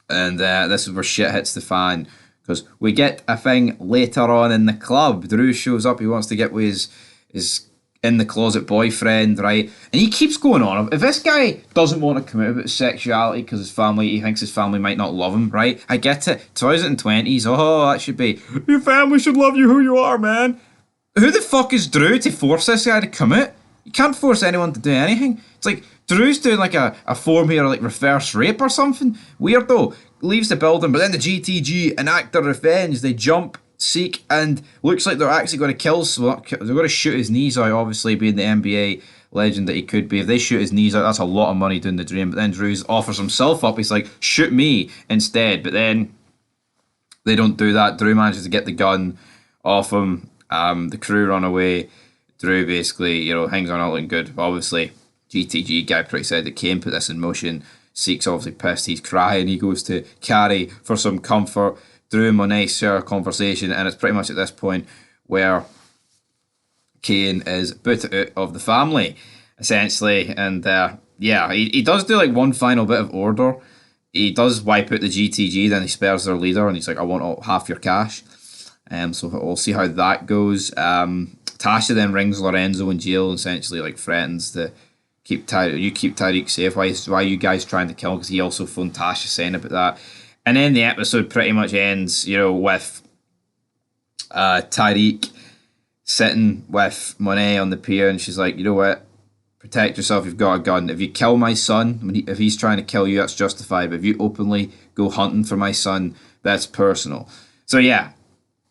And this is where shit hits the fan, because we get a thing later on in the club. Drew shows up. He wants to get with his in the closet boyfriend, right? And he keeps going on. If this guy doesn't want to commit about his sexuality because he thinks his family might not love him, right? I get it. 2020s. Oh, that should be, your family should love you who you are, man. Who the fuck is Drew to force this guy to commit? You can't force anyone to do anything. It's like Drew's doing like a form here, like reverse rape or something. Weirdo. Leaves the building, but then the GTG enact their revenge. They jump Seek, and looks like they're actually going to kill. So they're going to shoot his knees out. Obviously, being the NBA legend that he could be. If they shoot his knees out, that's a lot of money doing the drain. But then Drew offers himself up. He's like, shoot me instead. But then they don't do that. Drew manages to get the gun off him. The crew run away. Drew basically, hangs on out looking good. Obviously, GTG guy pretty said that Kane put this in motion. Seek's obviously pissed. He's crying. He goes to Carrie for some comfort. Drew and Monet share a conversation, and it's pretty much at this point where Kane is booted out of the family, essentially. And he does do like one final bit of order. He does wipe out the GTG, then he spares their leader, and he's like, I want half your cash. So we'll see how that goes. Tasha then rings Lorenzo in jail and essentially like threatens to keep Tariq safe. Why are you guys trying to kill him? Because he also phoned Tasha saying about that. And then the episode pretty much ends, with Tariq sitting with Monet on the pier, and she's like, you know what? Protect yourself, you've got a gun. If you kill my son, if he's trying to kill you, that's justified. But if you openly go hunting for my son, that's personal. So yeah,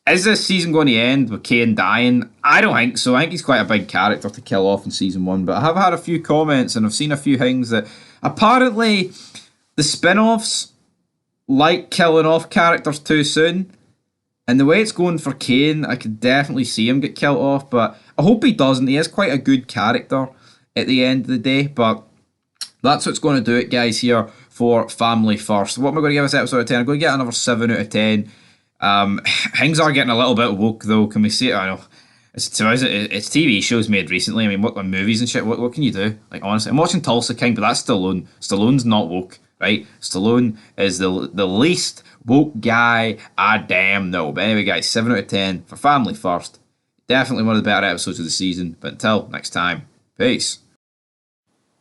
is this season going to end with Kane dying? I don't think so. I think he's quite a big character to kill off in season 1. But I have had a few comments and I've seen a few things that apparently the spin-offs like killing off characters too soon. And the way it's going for Kane, I could definitely see him get killed off. But I hope he doesn't. He is quite a good character at the end of the day, but that's what's going to do it, guys, here for Family First. What am I going to give this episode of 10? I'm going to get another 7 out of 10. Things are getting a little bit woke, though. Can we say it? I know it's TV shows made recently. I mean, what movies and shit? What can you do? Like, honestly, I'm watching Tulsa King, but that's Stallone. Stallone's not woke, right? Stallone is the least woke guy I damn know. But anyway, guys, 7 out of 10 for Family First. Definitely one of the better episodes of the season. But until next time, peace.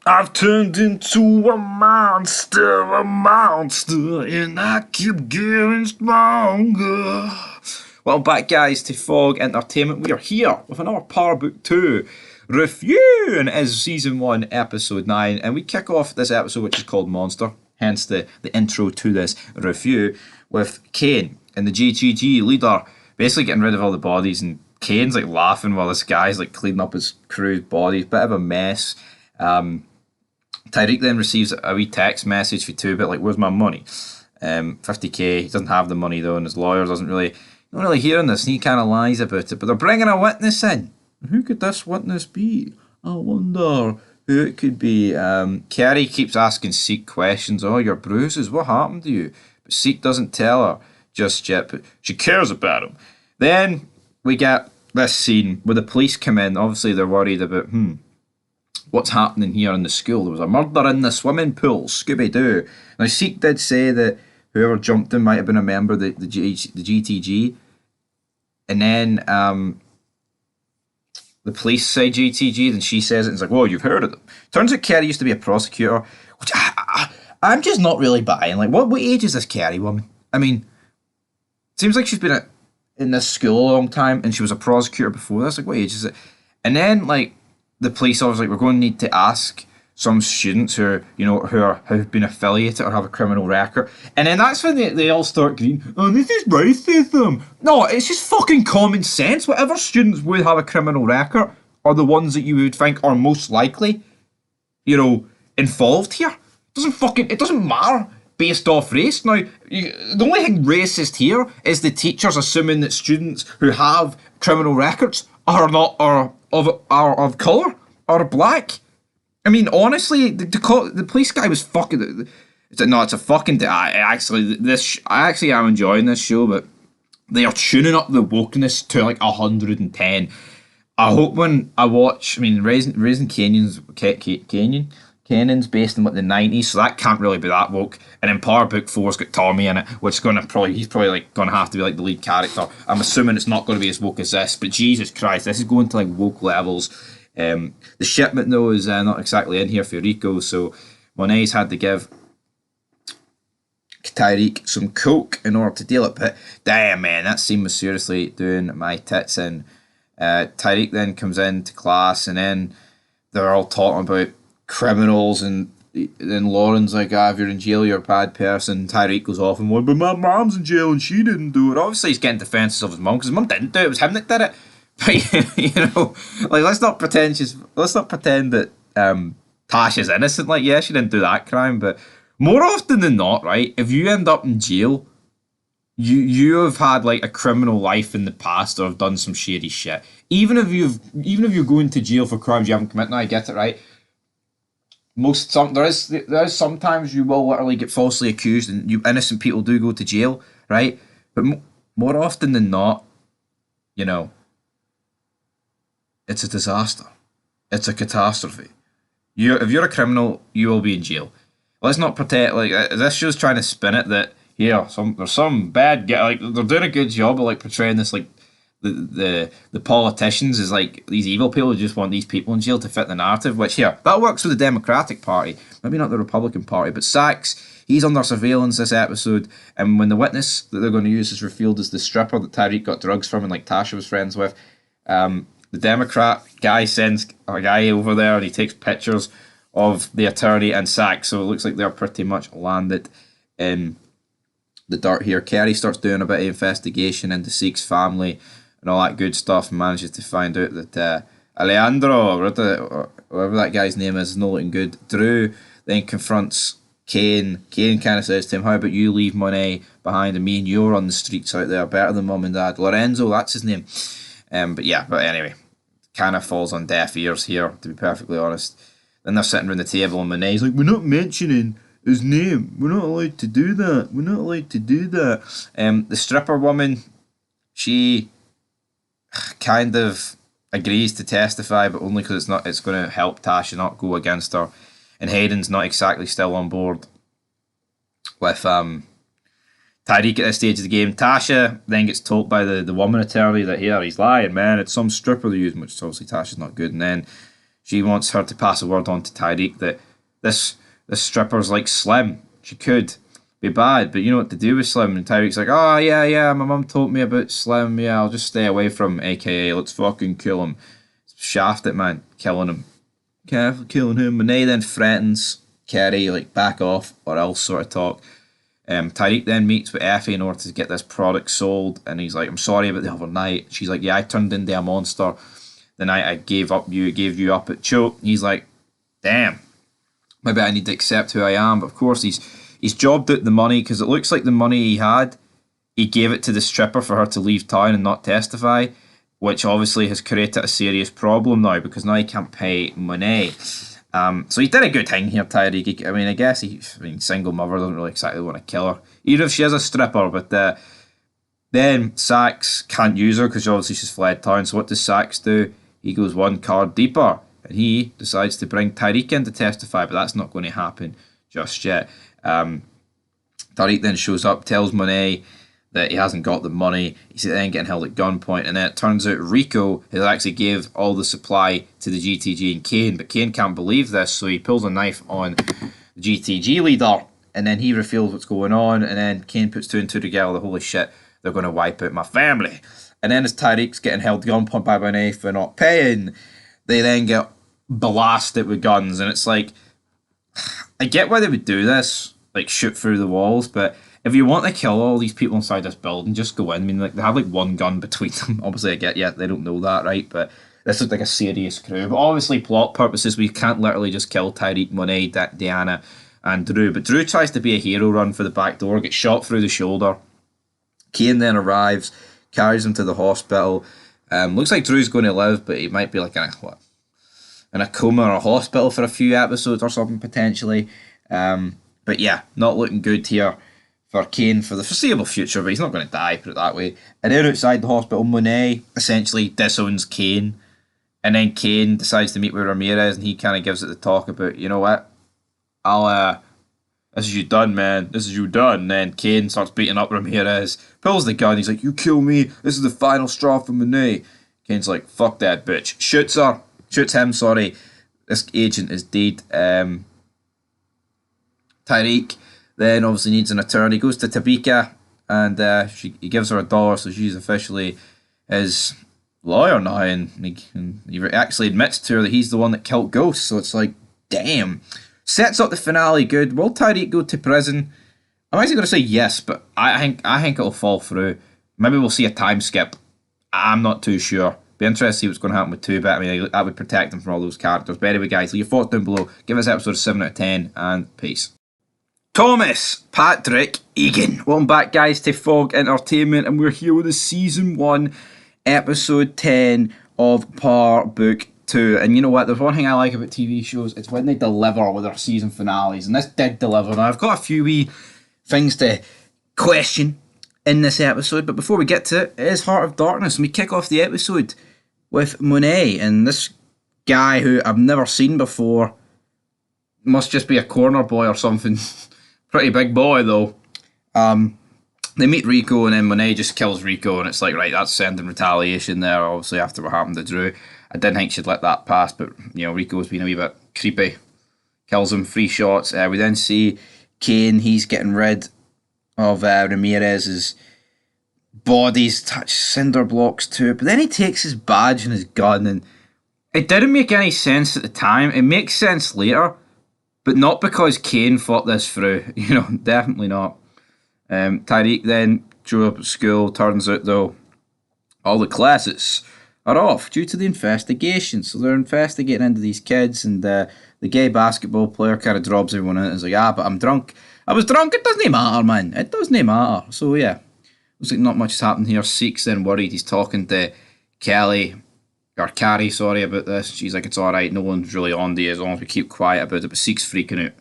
I've turned into a monster, and I keep getting stronger. Welcome back, guys, to Fog Entertainment. We are here with another Power Book 2 review, and it is Season 1, Episode 9, and we kick off this episode, which is called Monster, hence the intro to this review, with Kane and the GTG leader basically getting rid of all the bodies, and Kane's like laughing while this guy's like cleaning up his crew's bodies. Bit of a mess. Tariq then receives a wee text message for 2-bit like, where's my money? 50k. He doesn't have the money though, and his lawyer doesn't really hearing this, and he kind of lies about it. But they're bringing a witness in. Who could this witness be? I wonder who it could be. Carrie keeps asking Seek questions. Oh, your bruises, what happened to you? But Seek doesn't tell her just yet, but she cares about him. Then we get this scene where the police come in. Obviously, they're worried about, what's happening here in the school. There was a murder in the swimming pool. Scooby-Doo. Now, Seek did say that whoever jumped him might have been a member of the GTG. And then the police say GTG, then she says it, and it's like, whoa, you've heard of them. Turns out Carrie used to be a prosecutor, which I'm just not really buying. Like, what age is this Carrie woman? I mean, it seems like she's been in this school a long time, and she was a prosecutor before this. Like, what age is it? And then, like, the police officer, like, we're going to need to ask some students who have been affiliated or have a criminal record. And then that's when they all start going, oh, this is racism. No, it's just fucking common sense. Whatever students would have a criminal record are the ones that you would think are most likely, involved here. It doesn't matter based off race. Now, the only thing racist here is the teachers assuming that students who have criminal records are of colour or black. I mean, honestly, the police guy was fucking. It's a fucking. I actually am enjoying this show, but they are tuning up the wokeness to like 110. I hope when I watch, Raising Canyon's based in the 90s, so that can't really be that woke. And then Power Book 4's got Tommy in it, which is he's probably like gonna have to be like the lead character. I'm assuming it's not going to be as woke as this, but Jesus Christ, this is going to like woke levels. The shipment though is not exactly in here for Rico, so Monet's had to give Tariq some coke in order to deal it. But damn, man, that scene was seriously doing my tits in. Tariq then comes into class, and then they're all talking about criminals, and then Lauren's like, if you're in jail, you're a bad person. Tariq goes off and, but my mom's in jail and she didn't do it. Obviously, he's getting defenses of his mom because his mom didn't do it. It was him that did it. But let's not pretend Tasha's innocent. Like, yeah, she didn't do that crime, but more often than not, right, if you end up in jail, you have had like a criminal life in the past or have done some shady shit. Even if you're going to jail for crimes you haven't committed, now I get it, right? There is sometimes you will literally get falsely accused and you innocent people do go to jail, right? But more often than not, you know, it's a disaster. It's a catastrophe. If you're a criminal, you will be in jail. Let's not pretend like this show's trying to spin it that there's some bad guy, like they're doing a good job of like portraying this like the politicians as like these evil people who just want these people in jail to fit the narrative. Which that works with the Democratic Party, maybe not the Republican Party, but Sachs, he's under surveillance this episode, and when the witness that they're going to use is revealed as the stripper that Tyreek got drugs from and like Tasha was friends with, the Democrat guy sends a guy over there and he takes pictures of the attorney and Sachs, so it looks like they're pretty much landed in the dirt here. Kerry starts doing a bit of investigation into Seek's family and all that good stuff and manages to find out that Alejandro, or whatever that guy's name is not looking good. Drew then confronts Kane. Kane kind of says to him, how about you leave money behind and me and you're on the streets out there, better than mum and dad. Lorenzo, that's his name. But anyway, kind of falls on deaf ears here, to be perfectly honest. Then they're sitting around the table and Monet's like, we're not mentioning his name. We're not allowed to do that. The stripper woman, she kind of agrees to testify, but only because it's going to help Tasha not go against her. And Hayden's not exactly still on board with Tyreek at this stage of the game. Tasha then gets told by the woman attorney that he's lying, man. It's some stripper they're using, which obviously Tasha's not good. And then she wants her to pass a word on to Tyreek that this stripper's like Slim. She could be bad, but you know what to do with Slim. And Tyreek's like, oh, yeah, my mum told me about Slim. Yeah, I'll just stay away from him, a.k.a. let's fucking kill him. Shaft it, man. Killing him. Careful killing him. Monet then threatens Kerry, like, back off or else sort of talk. Tyreek then meets with Effie in order to get this product sold, and he's like, I'm sorry about the other night. She's like, yeah, I turned into a monster the night I gave you up at Choke. He's like, damn, maybe I need to accept who I am. But of course he's jobbed out the money, because it looks like the money he gave it to the stripper for her to leave town and not testify, which obviously has created a serious problem now, because now he can't pay Monet. So he did a good thing here, Tyreek. I guess single mother doesn't really exactly want to kill her, even if she is a stripper. But then Sachs can't use her because obviously she's fled town. So what does Sachs do? He goes one card deeper and he decides to bring Tyreek in to testify, but that's not going to happen just yet. Tyreek then shows up, tells Monet that he hasn't got the money. He's then getting held at gunpoint, and then it turns out Rico has actually gave all the supply to the GTG and Kane, but Kane can't believe this, so he pulls a knife on the GTG leader, and then he reveals what's going on, and then Kane puts two and two together. Holy shit, they're going to wipe out my family. And then as Tyreek's getting held at gunpoint by Monet for not paying, they then get blasted with guns, and it's like, I get why they would do this, like shoot through the walls, but if you want to kill all these people inside this building, just go in. I mean, like, they have like one gun between them. Obviously, I get, they don't know that, right? But this looks like a serious crew. But obviously, plot purposes, we can't literally just kill Tyreek, Monet, Diana, and Drew. But Drew tries to be a hero run for the back door, gets shot through the shoulder. Kane then arrives, carries him to the hospital. Looks like Drew's going to live, but he might be like in a coma or a hospital for a few episodes or something, potentially. But yeah, not looking good here for Kane for the foreseeable future, but he's not going to die, put it that way. And then outside the hospital, Monet essentially disowns Kane, and then Kane decides to meet with Ramirez, and he kind of gives it the talk about, you know what, this is you done, man, this is you done. And then Kane starts beating up Ramirez, pulls the gun, he's like, you kill me, this is the final straw for Monet. Kane's like, fuck that bitch, shoots him, this agent is dead. Tyreek then obviously needs an attorney, goes to Tabika, and he gives her $1, so she's officially his lawyer now, and he actually admits to her that he's the one that killed Ghost, so it's like, damn. Sets up the finale good. Will Tyreek go to prison? I'm actually going to say yes, but I think it'll fall through. Maybe we'll see a time skip. I'm not too sure. Be interested to see what's going to happen with 2, but I mean, that would protect them from all those characters. But anyway, guys, leave your thoughts down below. Give us episode 7 out of 10, and peace. Thomas Patrick Egan. Welcome back, guys, to Fog Entertainment, and we're here with the Season 1, Episode 10 of Power Book 2. And you know what? There's one thing I like about TV shows. It's when they deliver with their season finales, and this did deliver. Now, I've got a few wee things to question in this episode, but before we get to it, it is Heart of Darkness, and we kick off the episode with Monet, and this guy who I've never seen before, must just be a corner boy or something. Pretty big boy, though. They meet Rico, and then Monet just kills Rico, and it's like, right, that's sending retaliation there, obviously, after what happened to Drew. I didn't think she'd let that pass, but, you know, Rico's been a wee bit creepy. Kills him, 3 shots. We then see Kane, he's getting rid of Ramirez's bodies, touch cinder blocks too, but then he takes his badge and his gun, and it didn't make any sense at the time. It makes sense later, but not because Kane thought this through, you know, definitely not. Tariq then drew up at school. Turns out, though, all the classes are off due to the investigation. So they're investigating into these kids, and the gay basketball player kind of drops everyone in and is like, but I'm drunk. I was drunk, it doesn't matter, man. It doesn't matter. So yeah, looks like not much has happened here. Seek's then worried. He's talking to Carrie, sorry, about this. She's like, it's alright, no one's really on to you as long as we keep quiet about it, but Seek's freaking out.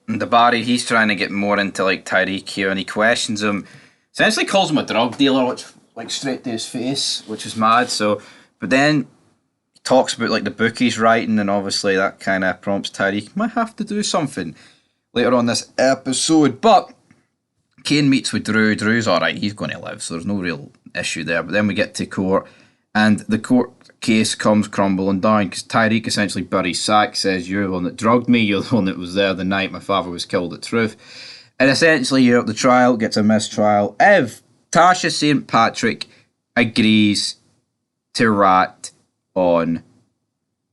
And the Barry, he's trying to get more into like Tyreek here, and he questions him, essentially calls him a drug dealer, which like straight to his face, which is mad. So, but then he talks about like the book he's writing, and obviously that kind of prompts Tyreek, might have to do something later on this episode. But Kane meets with Drew. Drew's alright, he's going to live, so there's no real issue there. But then we get to court, and the court case comes crumbling down because Tyreek essentially buries Sack, says, you're the one that drugged me, you're the one that was there the night my father was killed at Truth. And essentially, the trial gets a mistrial if Tasha St. Patrick agrees to rat on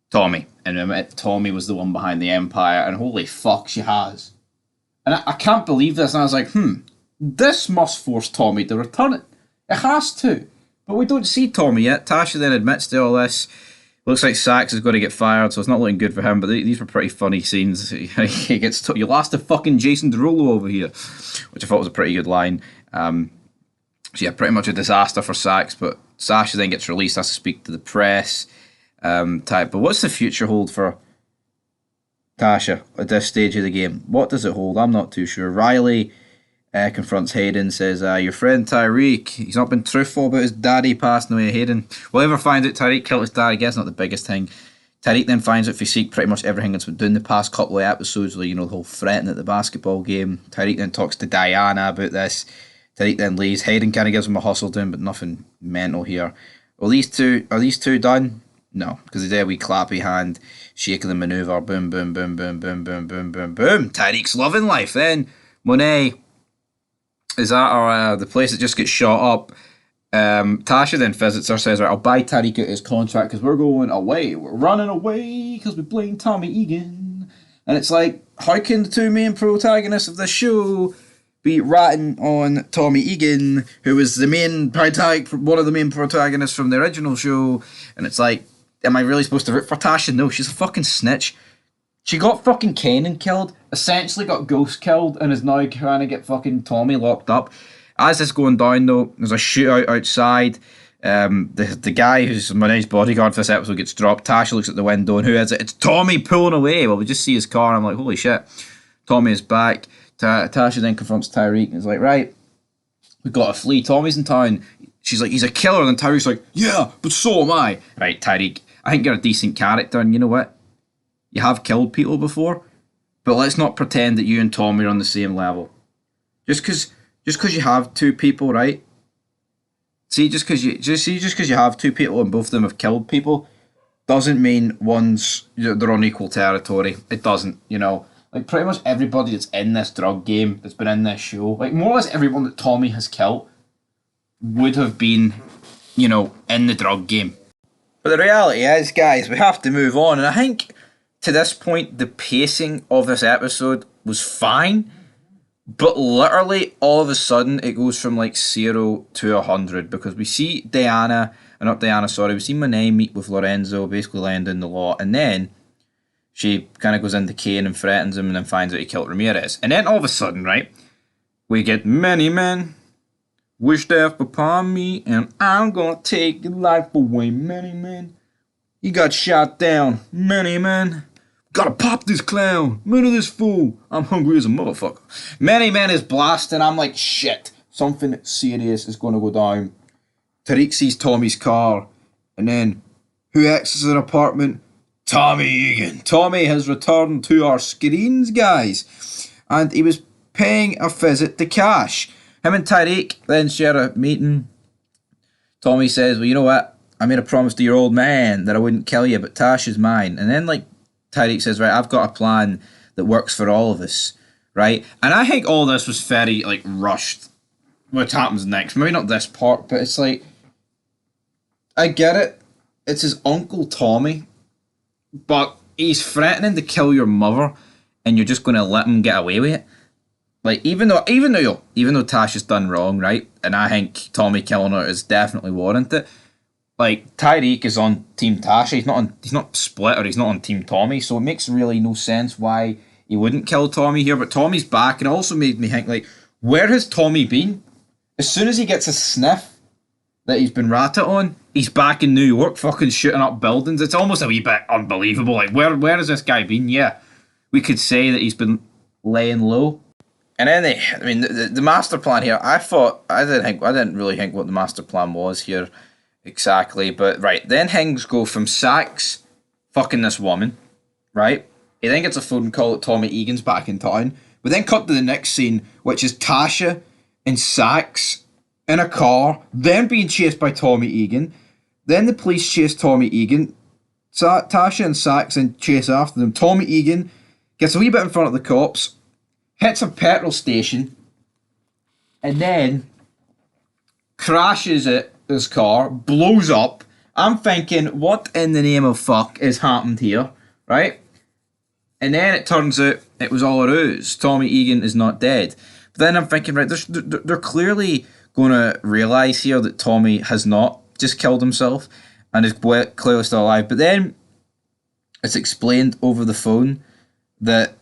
Tommy. And Tommy was the one behind the Empire, and holy fuck, she has. And I can't believe this, and I was like, this must force Tommy to return it. It has to. But we don't see Tommy yet. Tasha then admits to all this. Looks like Sax is going to get fired, so it's not looking good for him, but these were pretty funny scenes. He gets you lost to fucking Jason Derulo over here, which I thought was a pretty good line. So yeah, pretty much a disaster for Sax, but Sasha then gets released, has to speak to the press type. But what's the future hold for Tasha at this stage of the game? What does it hold? I'm not too sure. Riley confronts Hayden, says, your friend Tyreek, he's not been truthful about his daddy passing away. Hayden will ever find out Tyreek killed his dad? I guess not the biggest thing. Tyreek then finds out Physique pretty much everything that's been doing the past couple of episodes, like, you know, the whole threatening at the basketball game. Tyreek then talks to Diana about this. Tyreek then leaves. Hayden kind of gives him a hustle down, but nothing mental here. Are these two done? No, because they did a wee clappy hand, shaking the manoeuvre, boom, boom, boom, boom, boom, boom, boom, boom, boom. Tyreek's loving life. Then Monet is at the place that just gets shot up. Tasha then visits her, says, right, I'll buy Tariq out his contract because we're going away. We're running away because we blame Tommy Egan. And it's like, how can the two main protagonists of this show be ratting on Tommy Egan, who was the main one of the main protagonists from the original show? And it's like, am I really supposed to root for Tasha? No, she's a fucking snitch. She got fucking Kanan killed, essentially got Ghost killed, and is now trying to get fucking Tommy locked up. As this going down, though, there's a shootout outside. The guy who's Monet's bodyguard for this episode gets dropped. Tasha looks at the window, and who is it? It's Tommy pulling away. Well, we just see his car, and I'm like, holy shit. Tommy is back. Tasha then confronts Tyreek, and is like, right, we've got to flee. Tommy's in town. She's like, he's a killer, and Tyreek's like, yeah, but so am I. Right, Tyreek, I think you're a decent character, and you know what? You have killed people before, but let's not pretend that you and Tommy are on the same level. Just because you have two people, right? Just because you have two people and both of them have killed people, doesn't mean they're on equal territory. It doesn't, you know. Like, pretty much everybody that's in this drug game, that's been in this show, like, more or less everyone that Tommy has killed would have been, you know, in the drug game. But the reality is, guys, we have to move on, and I think to this point, the pacing of this episode was fine, but literally all of a sudden it goes from like 0 to 100 because we see Diana not Diana, sorry. We see Monet meet with Lorenzo, basically laying down the law, and then she kind of goes into Kane and threatens him and then finds out he killed Ramirez. And then all of a sudden, right, we get many men wish death upon me and I'm gonna take your life away. Many men. You got shot down. Many men. Gotta pop this clown. Murder this fool. I'm hungry as a motherfucker. Many men is blasting. I'm like, shit. Something serious is gonna go down. Tariq sees Tommy's car. And then, who exits an apartment? Tommy Egan. Tommy has returned to our screens, guys. And he was paying a visit to Cash. Him and Tariq then share a meeting. Tommy says, well, you know what? I made a promise to your old man that I wouldn't kill you, but Tash is mine. And then, like, Tariq says, right, I've got a plan that works for all of us, right? And I think all this was very, like, rushed. What happens next? Maybe not this part, but it's like, I get it. It's his uncle Tommy. But he's threatening to kill your mother, and you're just going to let him get away with it. Like, even though Tash has done wrong, right? And I think Tommy killing her is definitely warranted. Like, Tyreek is on Team Tasha. He's not split, or he's not on Team Tommy. So it makes really no sense why he wouldn't kill Tommy here. But Tommy's back, and it also made me think, like, where has Tommy been? As soon as he gets a sniff that he's been ratted on, he's back in New York, fucking shooting up buildings. It's almost a wee bit unbelievable. Like, where has this guy been? Yeah, we could say that he's been laying low. And then the master plan here. I didn't really think what the master plan was here exactly. But right, then things go from Sachs fucking this woman, right? He then gets a phone call that Tommy Egan's back in town. We then cut to the next scene, which is Tasha and Sachs in a car, then being chased by Tommy Egan. Then the police chase Tommy Egan. Tasha and Sachs then chase after them. Tommy Egan gets a wee bit in front of the cops, hits a petrol station, and then crashes at his car, blows up. I'm thinking, what in the name of fuck has happened here, right? And then it turns out it was all a ruse. Tommy Egan is not dead. But then I'm thinking, right, they're clearly going to realise here that Tommy has not just killed himself and is clearly still alive. But then it's explained over the phone that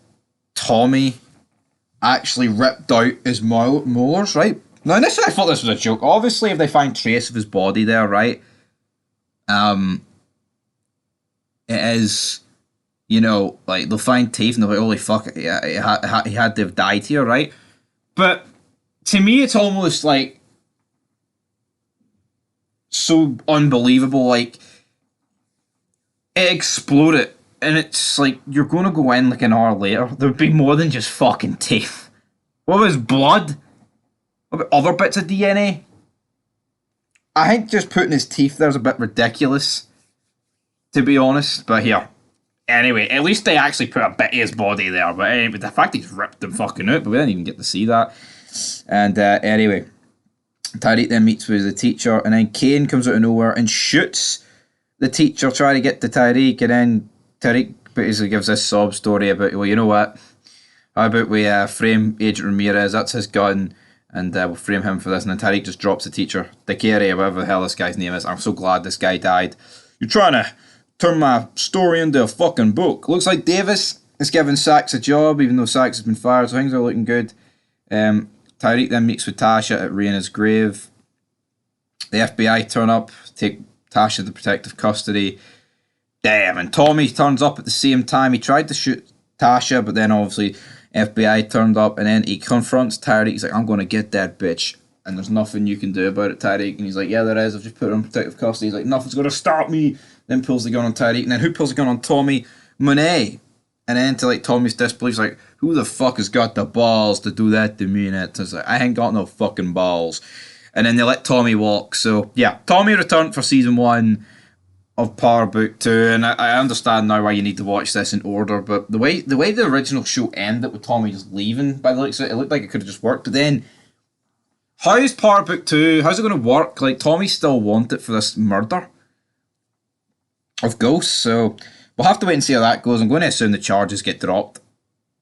Tommy actually ripped out his molars, right? Now, initially I thought this was a joke. Obviously, if they find trace of his body there, right, it is, you know, like, they'll find teeth and they'll be like, holy fuck, yeah, he had to have died here, right? But to me, it's almost like so unbelievable. Like, it exploded, and it's like, you're going to go in like an hour later, there'd be more than just fucking teeth. What was blood? What about other bits of DNA? I think just putting his teeth there's a bit ridiculous, to be honest. But here, anyway, at least they actually put a bit of his body there. But anyway, the fact he's ripped them fucking out, but we didn't even get to see that. And anyway, Tariq then meets with the teacher, and then Kane comes out of nowhere and shoots the teacher, trying to get to Tariq, and then Tariq basically gives this sob story about, well, you know what? How about we frame Agent Ramirez? That's his gun, and we'll frame him for this. And then Tariq just drops the teacher, Dakari, or whatever the hell this guy's name is. I'm so glad this guy died. You're trying to turn my story into a fucking book. Looks like Davis is giving Sachs a job, even though Sachs has been fired, so things are looking good. Tariq then meets with Tasha at Raina's grave. The FBI turn up, take Tasha to protective custody. Damn, and Tommy turns up at the same time. He tried to shoot Tasha, but then obviously FBI turned up, and then he confronts Tariq. He's like, I'm going to get that bitch, and there's nothing you can do about it, Tariq. And he's like, yeah, there is. I've just put her in protective custody. He's like, nothing's going to stop me. Then pulls the gun on Tariq, and then who pulls the gun on Tommy? Monet. And then to like Tommy's disbelief, he's like, who the fuck has got the balls to do that to me? And it's like, I ain't got no fucking balls. And then they let Tommy walk. So yeah, Tommy returned for season 1 of Power Book 2, and I understand now why you need to watch this in order. But the way the original show ended with Tommy just leaving, by the looks of it, it looked like it could have just worked. But then, how's Power Book 2? How's it going to work? Like, Tommy's still wanted for this murder of Ghost, so we'll have to wait and see how that goes. I'm going to assume the charges get dropped,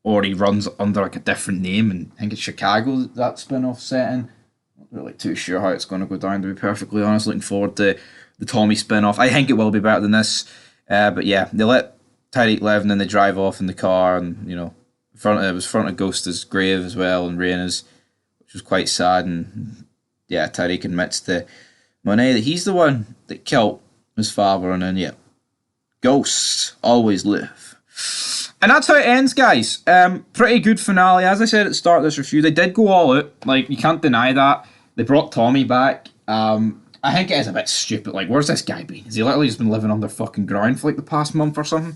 or he runs under like a different name, and I think it's Chicago that spin-off setting. Not really too sure how it's going to go down, to be perfectly honest. Looking forward to the Tommy spin-off. I think it will be better than this. But yeah, they let Tyreek live and then they drive off in the car, and it was front of Ghost's grave as well and Raina's, which was quite sad. And yeah, Tyreek admits to Monet that he's the one that killed his father, and then ghosts always live. And that's how it ends, guys. Pretty good finale. As I said at the start of this review, they did go all out. Like, you can't deny that. They brought Tommy back. I think it is a bit stupid. Like, where's this guy been? Has he literally just been living under fucking ground for like the past month or something?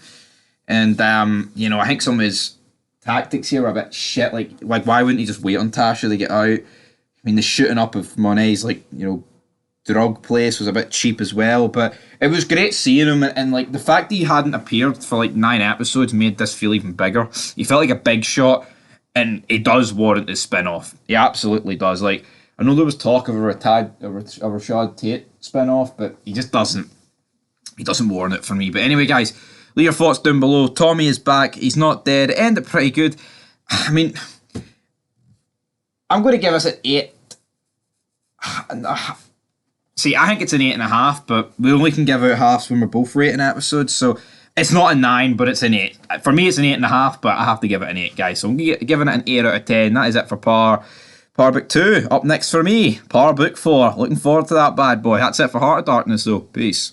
And I think some of his tactics here are a bit shit. Like why wouldn't he just wait on Tasha to get out? I mean, the shooting up of Monet's drug place was a bit cheap as well, but it was great seeing him, and like the fact that he hadn't appeared for like 9 episodes made this feel even bigger. He felt like a big shot, and he does warrant his spin-off. He absolutely does. Like, I know there was talk of a Rashad Tate spin-off, but he just doesn't warrant it for me. But anyway, guys, leave your thoughts down below. Tommy is back. He's not dead. It ended pretty good. I mean, I'm going to give us an 8. See, I think it's an 8.5, but we only can give out halves when we're both rating episodes, so it's not a 9, but it's an 8. For me, it's an 8.5, but I have to give it an 8, guys. So I'm giving it an 8 out of 10. That is it for Power Book 2. Up next for me, Power Book 4. Looking forward to that bad boy. That's it for Heart of Darkness, though. Peace.